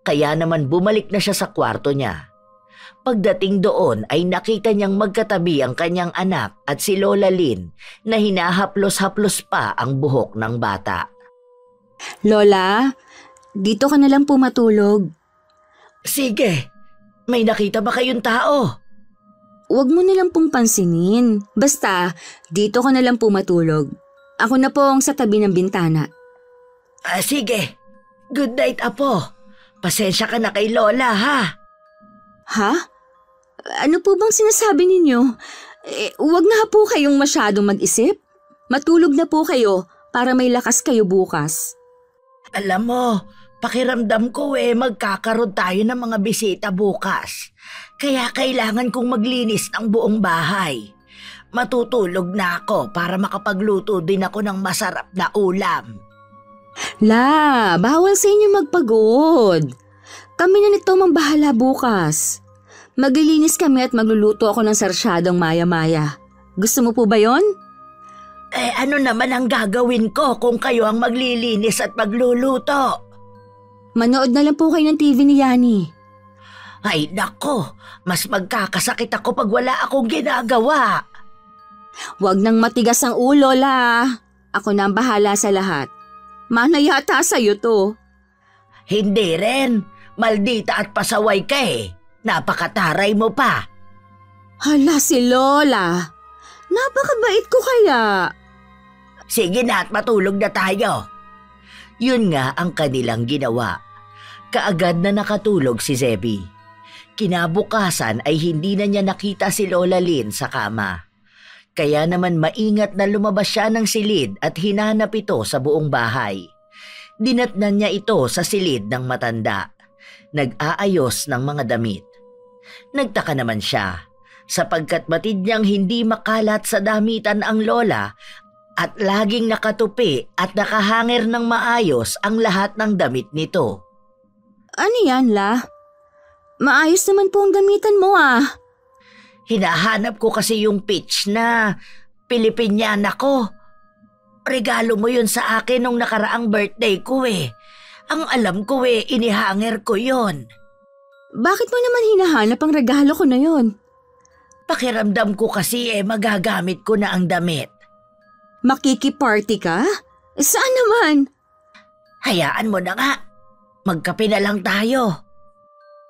kaya naman bumalik na siya sa kwarto niya. Pagdating doon ay nakita niyang magkatabi ang kanyang anak at si Lola Lynn na hinahaplos-haplos pa ang buhok ng bata. Lola, dito ka na lang po matulog. Sige, may nakita ba kayong tao? Huwag mo na lang pong pansinin. Basta, dito ka na lang po matulog. Ako na po ang sa tabi ng bintana. Sige. Good night, Apo. Pasensya ka na kay Lola, ha? Ha? Ano po bang sinasabi ninyo? Huwag na po kayong masyadong mag-isip. Matulog na po kayo para may lakas kayo bukas. Alam mo, pakiramdam ko magkakaroon tayo ng mga bisita bukas. Kaya kailangan kong maglinis ng buong bahay. Matutulog na ako para makapagluto din ako ng masarap na ulam. La, bawal sa inyo magpagod. Kami na nito mang bahala bukas. Maglilinis kami at magluluto ako ng sarsyadong maya-maya. Gusto mo po ba yon? Ano naman ang gagawin ko kung kayo ang maglilinis at magluluto? Manood na lang po kayo ng TV ni Yani. Ay nako, mas magkakasakit ako pag wala akong ginagawa. Huwag nang matigas ang ulo, La. Ako na ang bahala sa lahat. Mana yata sa'yo to. Hindi rin. Maldita at pasaway ka Napakataray mo pa. Hala si Lola. Napakabait ko kaya. Sige na at matulog na tayo. Yun nga ang kanilang ginawa. Kaagad na nakatulog si Zebby. Kinabukasan ay hindi na niya nakita si Lola Lynn sa kama. Kaya naman maingat na lumabas siya ng silid at hinanap ito sa buong bahay. Dinatnan niya ito sa silid ng matanda. Nag-aayos ng mga damit. Nagtaka naman siya sapagkat batid niyang hindi makalat sa damitan ang lola at laging nakatupi at nakahangir ng maayos ang lahat ng damit nito. Ano yan, La? Maayos naman po ang gamitan mo Hinahanap ko kasi yung peach na Pilipiniana ko. Regalo mo yun sa akin nung nakaraang birthday ko Ang alam ko inihanger ko yon. Bakit mo naman hinahanap ang regalo ko na yon? Pakiramdam ko kasi magagamit ko na ang damit. Makikiparty ka? Saan naman? Hayaan mo na nga. Magkape na lang tayo.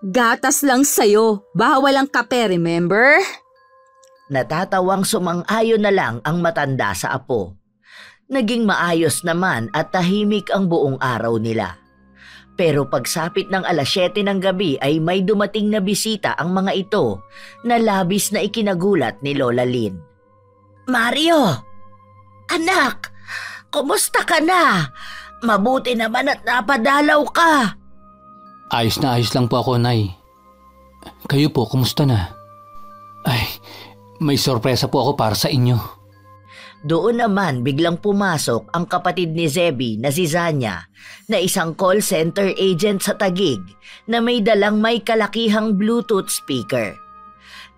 Gatas lang sa'yo. Bawal ang kape, remember? Natatawang sumang-ayon na lang ang matanda sa apo. Naging maayos naman at tahimik ang buong araw nila. Pero pagsapit ng 7:00 ng gabi ay may dumating na bisita ang mga ito na labis na ikinagulat ni Lola Lynn. Mario! Anak! Kumusta ka na? Mabuti naman at napadalaw ka. Ayos na ayos lang po ako, Nay. Kayo po, kumusta na? Ay, may sorpresa po ako para sa inyo. Doon naman biglang pumasok ang kapatid ni Zebby na si Zanya na isang call center agent sa Taguig na may dalang may kalakihang Bluetooth speaker.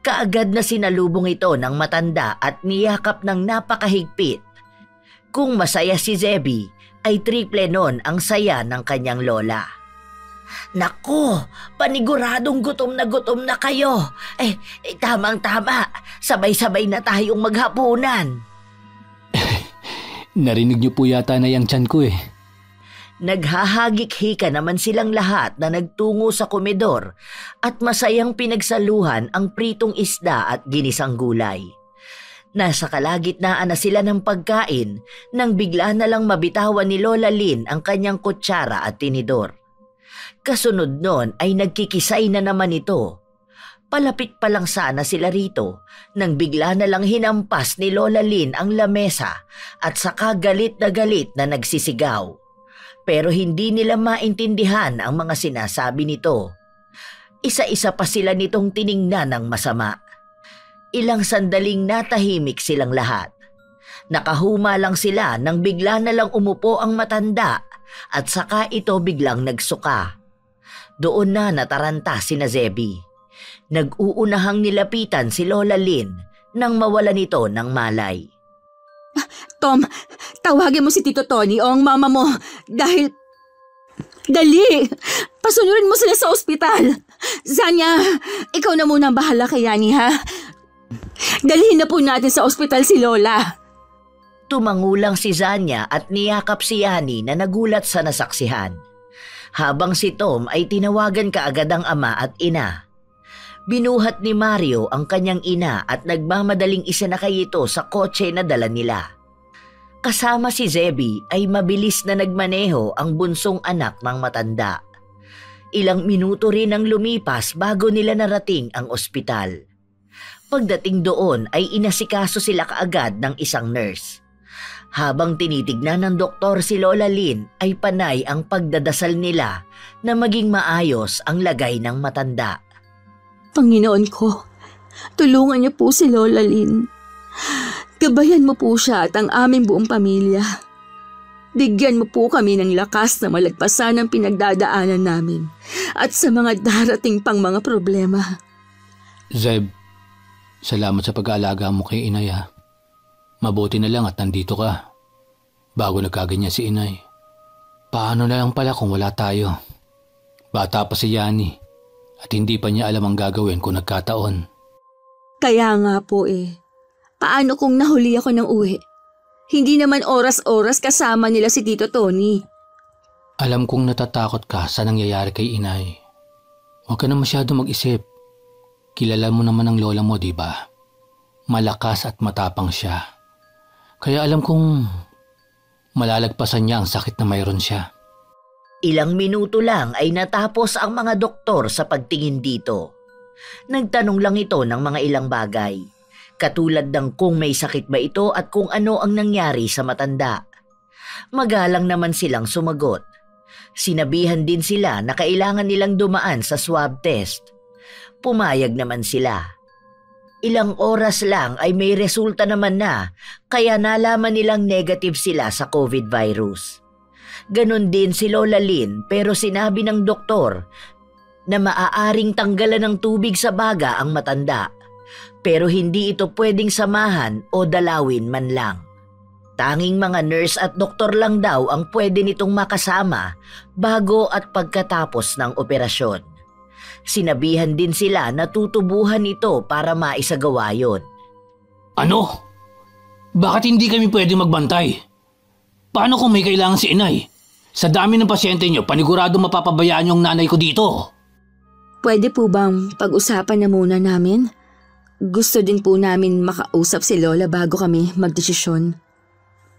Kaagad na sinalubong ito ng matanda at niyakap ng napakahigpit. Kung masaya si Zebby, ay triple nun ang saya ng kanyang lola. Naku, paniguradong gutom na kayo. Tamang-tama, sabay-sabay na tayong maghapunan. Narinig niyo po yata na yung tiyan ko eh. Naghahagik-hika naman silang lahat na nagtungo sa komedor at masayang pinagsaluhan ang pritong isda at ginisang gulay. Nasa kalagitnaan na sila ng pagkain nang bigla na lang mabitawan ni Lola Lynn ang kanyang kutsara at tinidor. Kasunod nun ay nagkikisay na naman ito. Palapit pa lang sana sila rito nang bigla na lang hinampas ni Lola Lynn ang lamesa at saka galit na nagsisigaw. Pero hindi nila maintindihan ang mga sinasabi nito. Isa-isa pa sila nitong tiningnan ng masama. Ilang sandaling natahimik silang lahat. Nakahuma lang sila nang bigla na lang umupo ang matanda at saka ito biglang nagsuka. Doon na nataranta sina Zebby. Nag-uunahang nilapitan si Lola Lynn nang mawala nito ng malay. Tom, tawagin mo si Tito Tony o ang mama mo dahil... Dali! Pasunurin mo sila sa ospital! Zanya, ikaw na muna ang bahala kay Yani, ha? Dalhin na po natin sa ospital si Lola. Tumangulang si Zanya at niyakap si Yani na nagulat sa nasaksihan. Habang si Tom ay tinawagan kaagad ang ama at ina. Binuhat ni Mario ang kanyang ina at nagmamadaling isinakay ito sa kotse na dala nila. Kasama si Zebby ay mabilis na nagmaneho ang bunsong anak ng matanda. Ilang minuto rin ang lumipas bago nila narating ang ospital. Pagdating doon ay inasikaso sila kaagad ng isang nurse. Habang tinitignan ng doktor si Lola Lynn ay panay ang pagdadasal nila na maging maayos ang lagay ng matanda. Panginoon ko, tulungan niyo po si Lola Lynn. Gabayan mo po siya at ang aming buong pamilya. Bigyan mo po kami ng lakas na malagpasan ang pinagdadaanan namin at sa mga darating pang mga problema. Zeb, salamat sa pag-aalaga mo kay Inay ha. Mabuti na lang at nandito ka. Bago nagkaganyan si Inay. Paano na lang pala kung wala tayo? Bata pa si Yani. At hindi pa niya alam ang gagawin kung nagkataon. Kaya nga po Paano kung nahuli ako ng uwi? Hindi naman oras-oras kasama nila si Tito Tony. Alam kong natatakot ka sa nangyayari kay Inay. Huwag ka na masyado mag-isip. Kilala mo naman ang lola mo, di ba? Malakas at matapang siya. Kaya alam kong malalagpasan niya ang sakit na mayroon siya. Ilang minuto lang ay natapos ang mga doktor sa pagtingin dito. Nagtanong lang ito ng mga ilang bagay, katulad ng kung may sakit ba ito at kung ano ang nangyari sa matanda. Magalang naman silang sumagot. Sinabihan din sila na kailangan nilang dumaan sa swab test. Pumayag naman sila. Ilang oras lang ay may resulta naman na, kaya nalaman nilang negative sila sa COVID virus. Ganon din si Lola Lynn, pero sinabi ng doktor na maaaring tanggalan ng tubig sa baga ang matanda, pero hindi ito pwedeng samahan o dalawin man lang. Tanging mga nurse at doktor lang daw ang pwede nitong makasama bago at pagkatapos ng operasyon. Sinabihan din sila na tutubuhan ito para maisagawa yun. Ano? Bakit hindi kami pwede magbantay? Paano kung may kailangan si Inay? Sa dami ng pasyente niyo, panigurado mapapabayaan yung nanay ko dito. Pwede po bang pag-usapan na muna namin? Gusto din po namin makausap si Lola bago kami magdesisyon.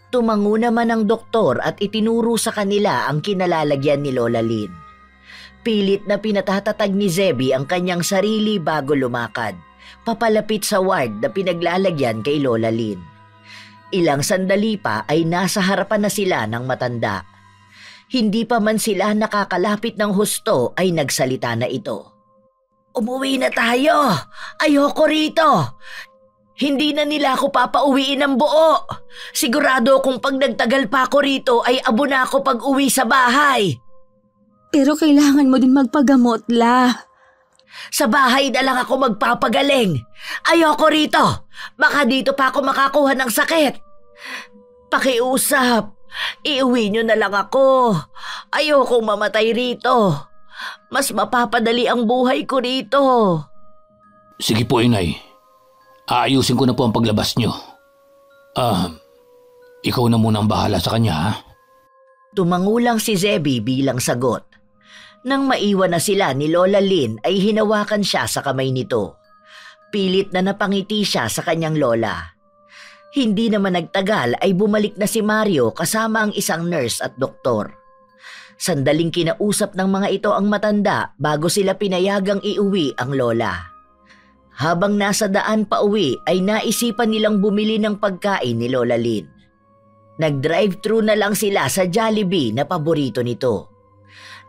Tumango naman ang doktor at itinuro sa kanila ang kinalalagyan ni Lola Lynn. Pilit na pinatatatag ni Zebby ang kanyang sarili bago lumakad, papalapit sa ward na pinaglalagyan kay Lola Lynn. Ilang sandali pa ay nasa harapan na sila ng matanda. Hindi pa man sila nakakalapit ng husto ay nagsalita na ito. Umuwi na tayo! Ayoko rito! Hindi na nila ako papauwiin ng buo. Sigurado kung pag nagtagal pa ako rito ay abo na ako pag uwi sa bahay. Pero kailangan mo din magpagamot, La. Sa bahay na lang ako magpapagaling. Ayoko rito. Baka dito pa ako makakuha ng sakit. Pakiusap. Iuwi nyo na lang ako. Ayokong mamatay rito. Mas mapapadali ang buhay ko rito. Sige po, Inay. Aayusin ko na po ang paglabas nyo. Ikaw na muna ang bahala sa kanya, ha? Tumangulang si Zebby bilang sagot. Nang maiwan na sila ni Lola Lynn ay hinawakan siya sa kamay nito. Pilit na napangiti siya sa kanyang lola. Hindi naman nagtagal ay bumalik na si Mario kasama ang isang nurse at doktor. Sandaling kinausap ng mga ito ang matanda bago sila pinayagang iuwi ang lola. Habang nasa daan pa uwi ay naisipan nilang bumili ng pagkain ni Lola Lynn. Nag-drive-thru na lang sila sa Jollibee na paborito nito.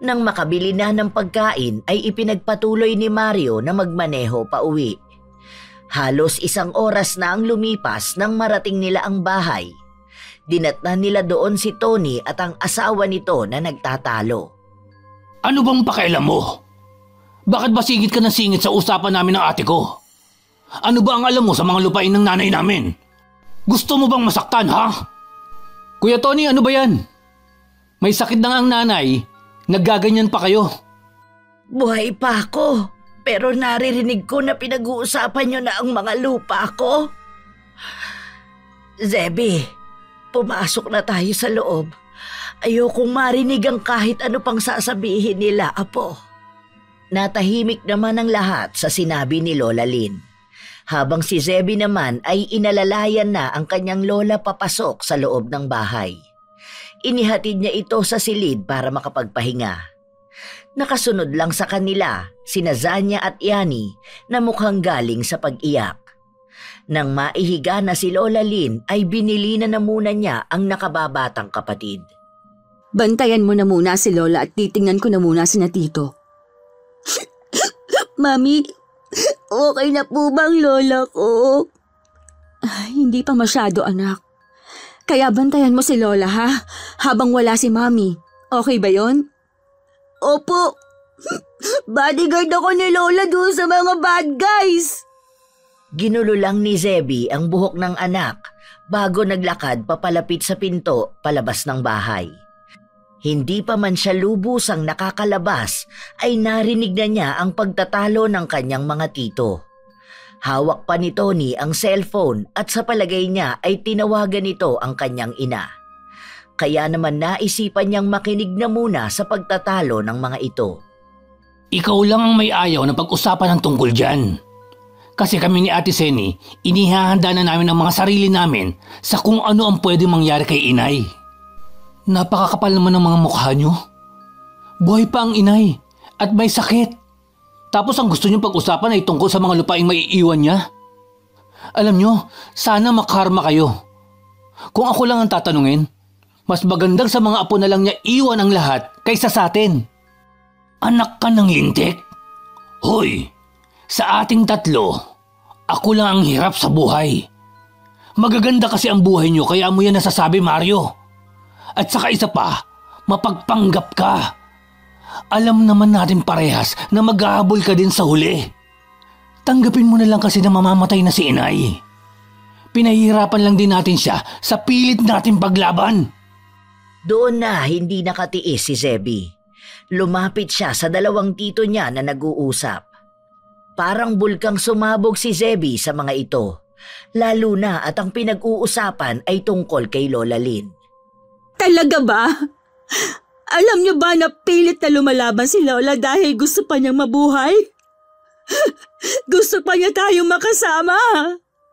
Nang makabili na ng pagkain ay ipinagpatuloy ni Mario na magmaneho pa uwi. Halos 1 oras na ang lumipas nang marating nila ang bahay. Dinatnan nila doon si Tony at ang asawa nito na nagtatalo. Ano bang pakialam mo? Bakit ba singit ka ng singit sa usapan namin ng ate ko? Ano ba ang alam mo sa mga lupain ng nanay namin? Gusto mo bang masaktan, ha? Kuya Tony, ano ba yan? May sakit na nga ang nanay, naggaganyan pa kayo. Buhay pa ako, pero naririnig ko na pinag-uusapan nyo na ang mga lupa ko. Zebby, pumasok na tayo sa loob. Ayokong marinig ang kahit ano pang sasabihin nila, apo. Natahimik naman ang lahat sa sinabi ni Lola Lynn. Habang si Zebby naman ay inalalayan na ang kanyang lola papasok sa loob ng bahay. Inihatid niya ito sa silid para makapagpahinga. Nakasunod lang sa kanila sina Zanya at Yani na mukhang galing sa pag-iyak. Nang maihiga na si Lola Lynn ay binili na muna niya ang nakababatang kapatid. Bantayan mo na muna si Lola at titingnan ko na muna si Tito. Mami, okay na po bang lola ko? Hindi pa masyado, anak. Kaya bantayan mo si Lola, ha? Habang wala si Mami. Okay ba yon? Opo. Bodyguard ako ni Lola doon sa mga bad guys. Ginulo lang ni Zebby ang buhok ng anak bago naglakad papalapit sa pinto palabas ng bahay. Hindi pa man siya lubusang nakakalabas ay narinig na niya ang pagtatalo ng kanyang mga tito. Hawak pa ni Tony ang cellphone at sa palagay niya ay tinawagan nito ang kanyang ina. Kaya naman naisipan niyang makinig na muna sa pagtatalo ng mga ito. Ikaw lang ang may ayaw na pag-usapan ng tungkol dyan. Kasi kami ni Ate Seni, inihahanda na namin ang mga sarili namin sa kung ano ang pwede mangyari kay inay. Napakakapal naman ng mga mukha nyo. Buhay pa ang inay at may sakit. Tapos ang gusto niyong pag-usapan ay tungkol sa mga lupaing maiiwan niya. Alam nyo, sana makarma kayo. Kung ako lang ang tatanungin, mas magandang sa mga apo na lang niya iwan ang lahat kaysa sa atin. Anak ka ng lintik? Hoy, sa ating 3, ako lang ang hirap sa buhay. Magaganda kasi ang buhay niyo kaya mo yan nasasabi, Mario. At saka isa pa, mapagpanggap ka. Alam naman natin parehas na maghahabol ka din sa huli. Tanggapin mo na lang kasi na mamamatay na si inay. Pinahihirapan lang din natin siya sa pilit natin paglaban. Doon na hindi nakatiis si Zebby. Lumapit siya sa 2 tito niya na nag-uusap. Parang bulkang sumabog si Zebby sa mga ito. Lalo na at ang pinag-uusapan ay tungkol kay Lola Lynn. Talaga ba? Alam niyo ba na pilit na lumalaban si Lola dahil gusto pa niyang mabuhay? Gusto pa niya tayong makasama.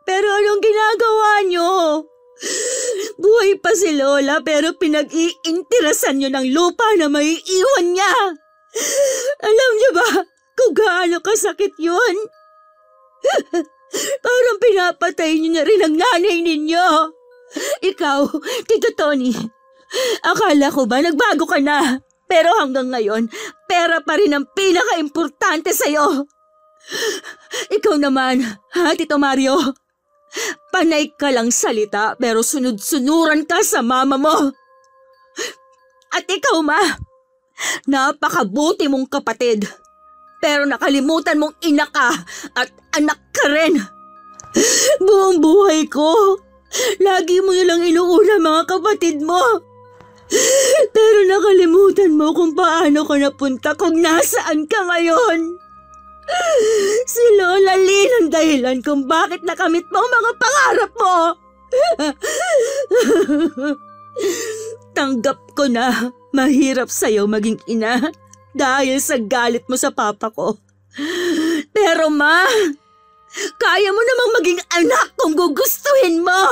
Pero anong ginagawa niyo? Buhay pa si Lola pero pinag-iintirasan niyo ng lupa na maiiwan niya. Alam niyo ba kung gaano kasakit yun? Parang pinapatay niyo na rin ang nanay ninyo. Ikaw, Tito Tony, akala ko ba nagbago ka na? Pero hanggang ngayon, pera pa rin ang pinaka-importante sa'yo. Ikaw naman, ha, Tito Mario? Panay ka lang salita pero sunod-sunuran ka sa mama mo. At ikaw, Ma, napakabuti mong kapatid. Pero nakalimutan mong ina ka at anak ka rin. Buong buhay ko, lagi mo nilang inuuna mga kapatid mo. Pero nakalimutan mo kung paano ka napunta kung nasaan ka ngayon. Si Lola Lynn ang dahilan kung bakit nakamit mo ang mga pangarap mo. Tanggap ko na mahirap sa'yo maging ina dahil sa galit mo sa papa ko. Pero Ma, kaya mo namang maging anak kung gugustuhin mo.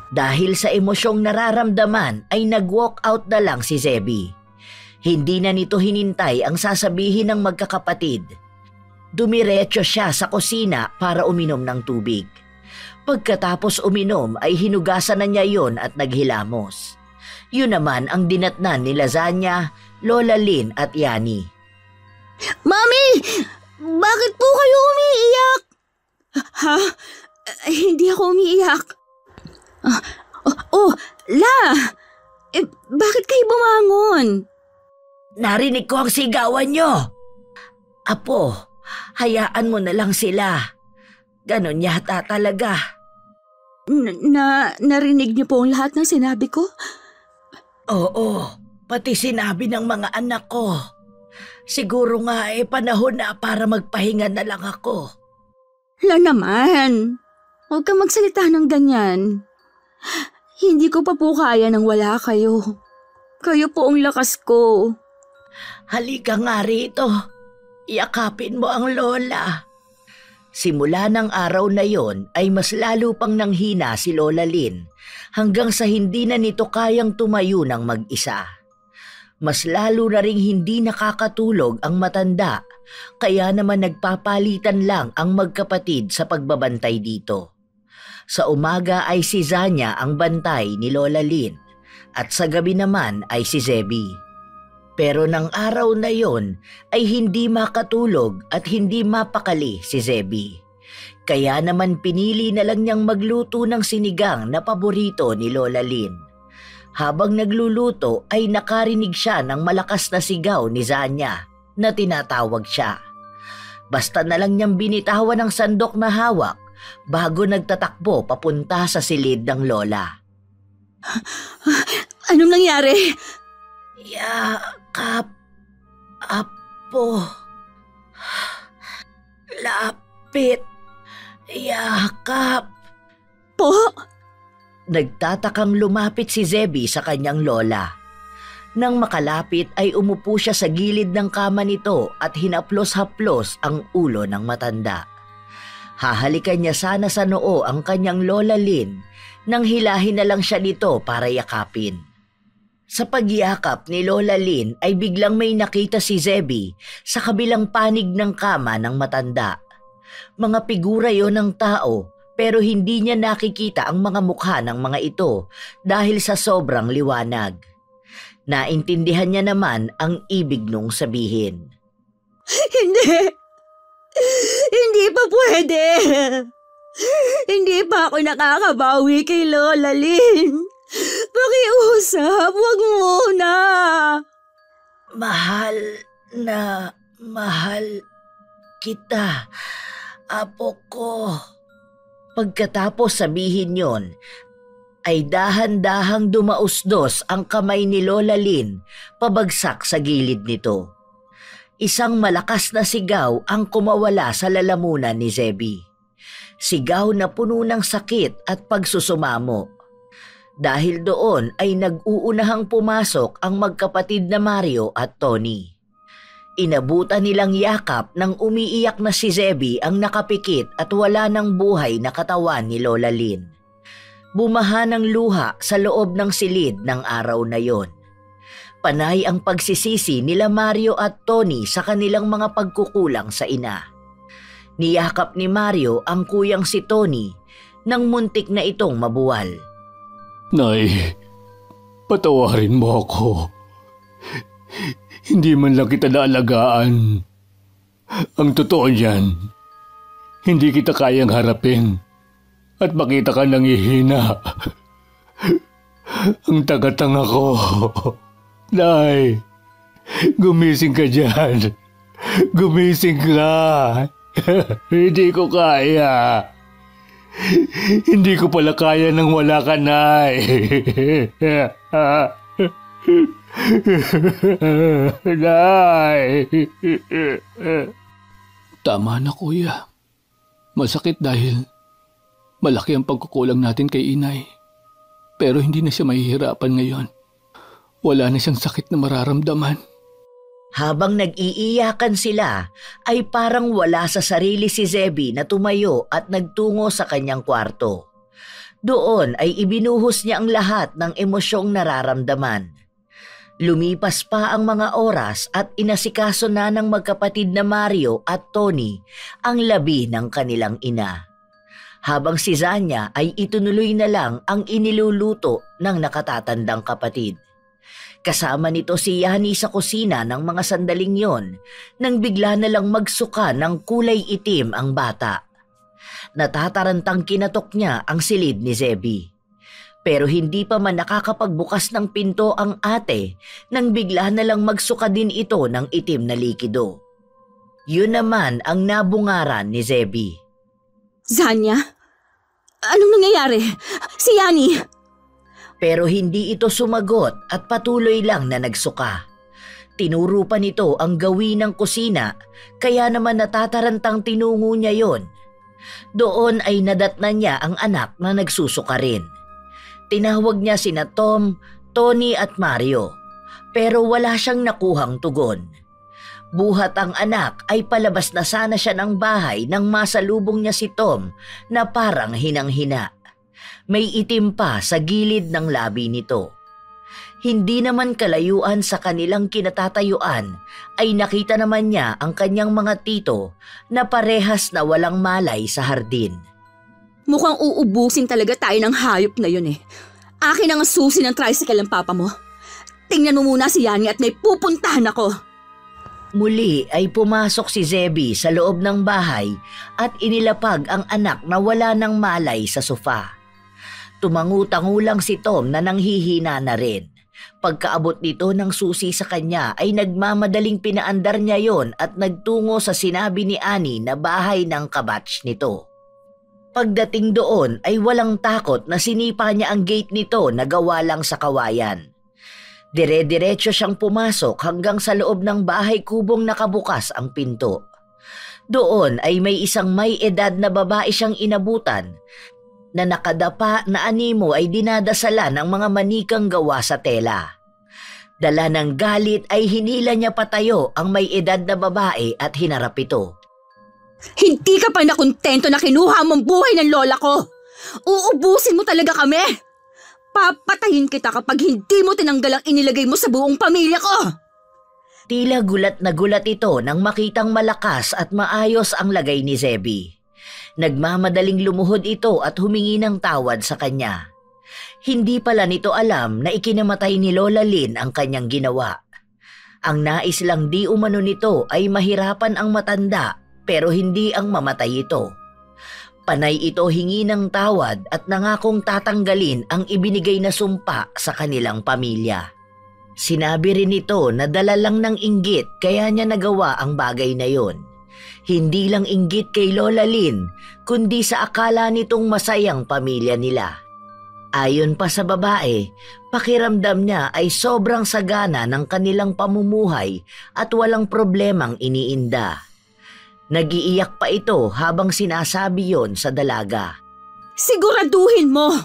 Dahil sa emosyong nararamdaman ay nag-walk out na lang si Zeby. Hindi na nito hinintay ang sasabihin ng magkakapatid. Dumiretso siya sa kusina para uminom ng tubig. Pagkatapos uminom ay hinugasan na niya yon at naghilamos. Yun naman ang dinatnan ni Lasagna, Lola Lynn at Yani. Mami! Bakit po kayo umiiyak? Ha? Hindi ako umiiyak. La! Bakit kayo bumangon? Narinig ko ang sigawan niyo. Apo, hayaan mo na lang sila. Ganon yata talaga. Narinig niyo po ang lahat ng sinabi ko? Oo, pati sinabi ng mga anak ko. Siguro nga panahon na para magpahinga na lang ako. La naman, huwag kang magsalita ng ganyan. Hindi ko pa po kaya nang wala kayo. Kayo po ang lakas ko. Halika nga rito. Yakapin mo ang lola. Simula ng araw na yon ay mas lalo pang nanghina si Lola Lynn hanggang sa hindi na nito kayang tumayo ng mag-isa. Mas lalo na ring hindi nakakatulog ang matanda kaya naman nagpapalitan lang ang magkapatid sa pagbabantay dito. Sa umaga ay si Zanya ang bantay ni Lola Lynn at sa gabi naman ay si Zeby. Pero ng araw na yon ay hindi makatulog at hindi mapakali si Zeby. Kaya naman pinili na lang niyang magluto ng sinigang na paborito ni Lola Lynn. Habang nagluluto ay nakarinig siya ng malakas na sigaw ni Zanya na tinatawag siya. Basta na lang niyang binitawan ng sandok na hawak bago nagtatakbo papunta sa silid ng lola. Anong nangyari? Yakap, apo. Lapit, yakap. Po? Nagtatakang lumapit si Zeby sa kanyang lola. Nang makalapit ay umupo siya sa gilid ng kama nito at hinaplos-haplos ang ulo ng matanda. Hahalikan niya sana sa noo ang kanyang Lola Lynn nang hilahin na lang siya nito para yakapin. Sa pagyakap ni Lola Lynn ay biglang may nakita si Zeby sa kabilang panig ng kama ng matanda. Mga figura yon ng tao pero hindi niya nakikita ang mga mukha ng mga ito dahil sa sobrang liwanag. Naintindihan niya naman ang ibig nung sabihin. Hindi! Hindi pa pwede! Hindi pa ako nakakabawi kay Lola Lynn. Pakiusap, wag muna. Mahal na mahal kita, apo ko. Pagkatapos sabihin yon, ay dahan-dahang dumausdos ang kamay ni Lola Lynn pabagsak sa gilid nito. Isang malakas na sigaw ang kumawala sa lalamunan ni Zeby. Sigaw na puno ng sakit at pagsusumamo. Dahil doon ay nag-uunahang pumasok ang magkapatid na Mario at Tony. Inabutan nilang yakap nang umiiyak na si Zeby ang nakapikit at wala ng buhay na katawan ni Lola Lynn. Bumaha ng luha sa loob ng silid ng araw na yon. Panay ang pagsisisi nila Mario at Tony sa kanilang mga pagkukulang sa ina. Niyakap ni Mario ang kuyang si Tony nang muntik na itong mabuwal. Nay, patawarin mo ako. Hindi man lang kita naalagaan. Ang totoo niyan, hindi kita kayang harapin. at makita ka nangihina. Ang tagatanga ko. Nay, gumising ka dyan. Gumising ka. Hindi ko kaya. Hindi ko pala kaya nang wala ka, Nay. Nay. Tama na, Kuya. Masakit dahil malaki ang pagkukulang natin kay Inay. Pero hindi na siya mahihirapan ngayon. Wala na siyang sakit na mararamdaman. Habang nag-iiyakan sila, ay parang wala sa sarili si Zeby na tumayo at nagtungo sa kanyang kwarto. Doon ay ibinuhos niya ang lahat ng emosyong nararamdaman. Lumipas pa ang mga oras at inasikaso na ng magkapatid na Mario at Tony ang labi ng kanilang ina. Habang si Zanya ay itunuloy na lang ang iniluluto ng nakatatandang kapatid. Kasama nito si Yani sa kusina ng mga sandaling yon nang bigla na lang magsuka ng kulay itim ang bata. Natatarantang kinatok niya ang silid ni Zeby. Pero hindi pa man nakakapagbukas ng pinto ang ate nang bigla na lang magsuka din ito ng itim na likido. Yun naman ang nabungaran ni Zeby. Zanya? Anong nangyayari? Si Yani! Pero hindi ito sumagot at patuloy lang na nagsuka. Tinuro pa nito ang gawin ng kusina kaya naman natatarantang tinungo niya yon. Doon ay nadatnan niya ang anak na nagsusuka rin. Tinawag niya sina Tom, Tony at Mario pero wala siyang nakuhang tugon. Buhat ang anak ay palabas na sana siya ng bahay nang masalubong niya si Tom na parang hinang-hina. May itim pa sa gilid ng labi nito. Hindi naman kalayuan sa kanilang kinatatayuan ay nakita naman niya ang kanyang mga tito na parehas na walang malay sa hardin. Mukhang uubusin talaga tayo ng hayop na yun eh. Akin ang susi ng tricycle ng papa mo. Tingnan mo muna si Yani at may pupuntahan ako. Muli ay pumasok si Zeby sa loob ng bahay at inilapag ang anak na wala ng malay sa sofa. Tumangu-tangu lang si Tom na nanghihina na rin. Pagkaabot nito ng susi sa kanya ay nagmamadaling pinaandar niya yon at nagtungo sa sinabi ni Annie na bahay ng kabatch nito. Pagdating doon ay walang takot na sinipa niya ang gate nito na gawa lang sa kawayan. Dire-diretso siyang pumasok hanggang sa loob ng bahay kubong nakabukas ang pinto. Doon ay may isang may edad na babae siyang inabutan na nakadapa na animo ay dinadasala ng mga manikang gawa sa tela. Dala ng galit ay hinila niya patayo ang may edad na babae at hinarap ito. Hindi ka pa nakontento na kinuha mong buhay ng lola ko. Uubusin mo talaga kami. Papatayin kita kapag hindi mo tinanggal ang inilagay mo sa buong pamilya ko. Tila gulat na gulat ito nang makitang malakas at maayos ang lagay ni Zeby. Nagmamadaling lumuhod ito at humingi ng tawad sa kanya. Hindi pala nito alam na ikinamatay ni Lola Lynn ang kanyang ginawa. Ang nais lang di umano nito ay mahirapan ang matanda pero hindi ang mamatay ito. Panay ito hingi ng tawad at nangakong tatanggalin ang ibinigay na sumpa sa kanilang pamilya. Sinabi rin ito na dala lang ng inggit kaya niya nagawa ang bagay na yon. Hindi lang inggit kay Lola Lynn, kundi sa akala nitong masayang pamilya nila. Ayon pa sa babae, pakiramdam niya ay sobrang sagana ng kanilang pamumuhay at walang problemang iniinda. Nag-iiyak pa ito habang sinasabi yon sa dalaga. Siguraduhin mo!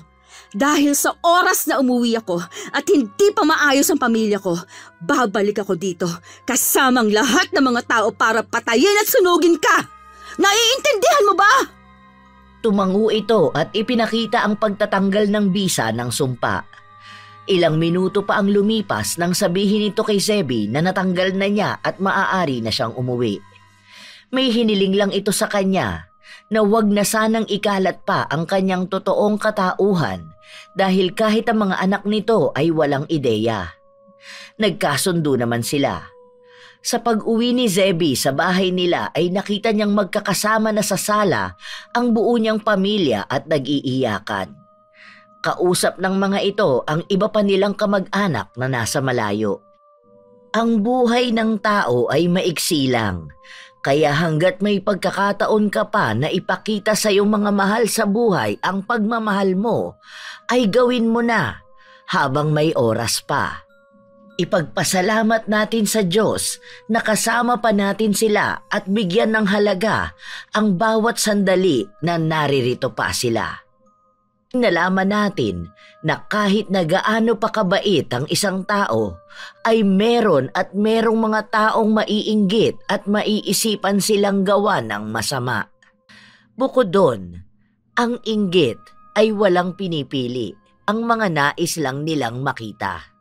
Dahil sa oras na umuwi ako at hindi pa maayos ang pamilya ko, babalik ako dito kasamang lahat ng mga tao para patayin at sunugin ka! Naiintindihan mo ba? Tumangu ito at ipinakita ang pagtatanggal ng bisa ng sumpa. Ilang minuto pa ang lumipas nang sabihin ito kay Zeby na natanggal na niya at maaari na siyang umuwi. May hiniling lang ito sa kanya na wag na sanang ikalat pa ang kanyang totoong katauhan dahil kahit ang mga anak nito ay walang ideya. Nagkasundo naman sila. Sa pag-uwi ni Zebby sa bahay nila ay nakita niyang magkakasama na sa sala ang buo niyang pamilya at nag-iiyakan. Kausap ng mga ito ang iba pa nilang kamag-anak na nasa malayo. Ang buhay ng tao ay maiksi lang, kaya hanggat may pagkakataon ka pa na ipakita sa iyong mga mahal sa buhay ang pagmamahal mo, ay gawin mo na habang may oras pa. Ipagpasalamat natin sa Diyos na kasama pa natin sila at bigyan ng halaga ang bawat sandali na naririto pa sila. Nalaman natin na kahit na gaano pa kabait ang isang tao, ay meron at merong mga taong maiinggit at maiisipan silang gawa ng masama. Bukod doon, ang inggit ay walang pinipili, ang mga nais lang nilang makita.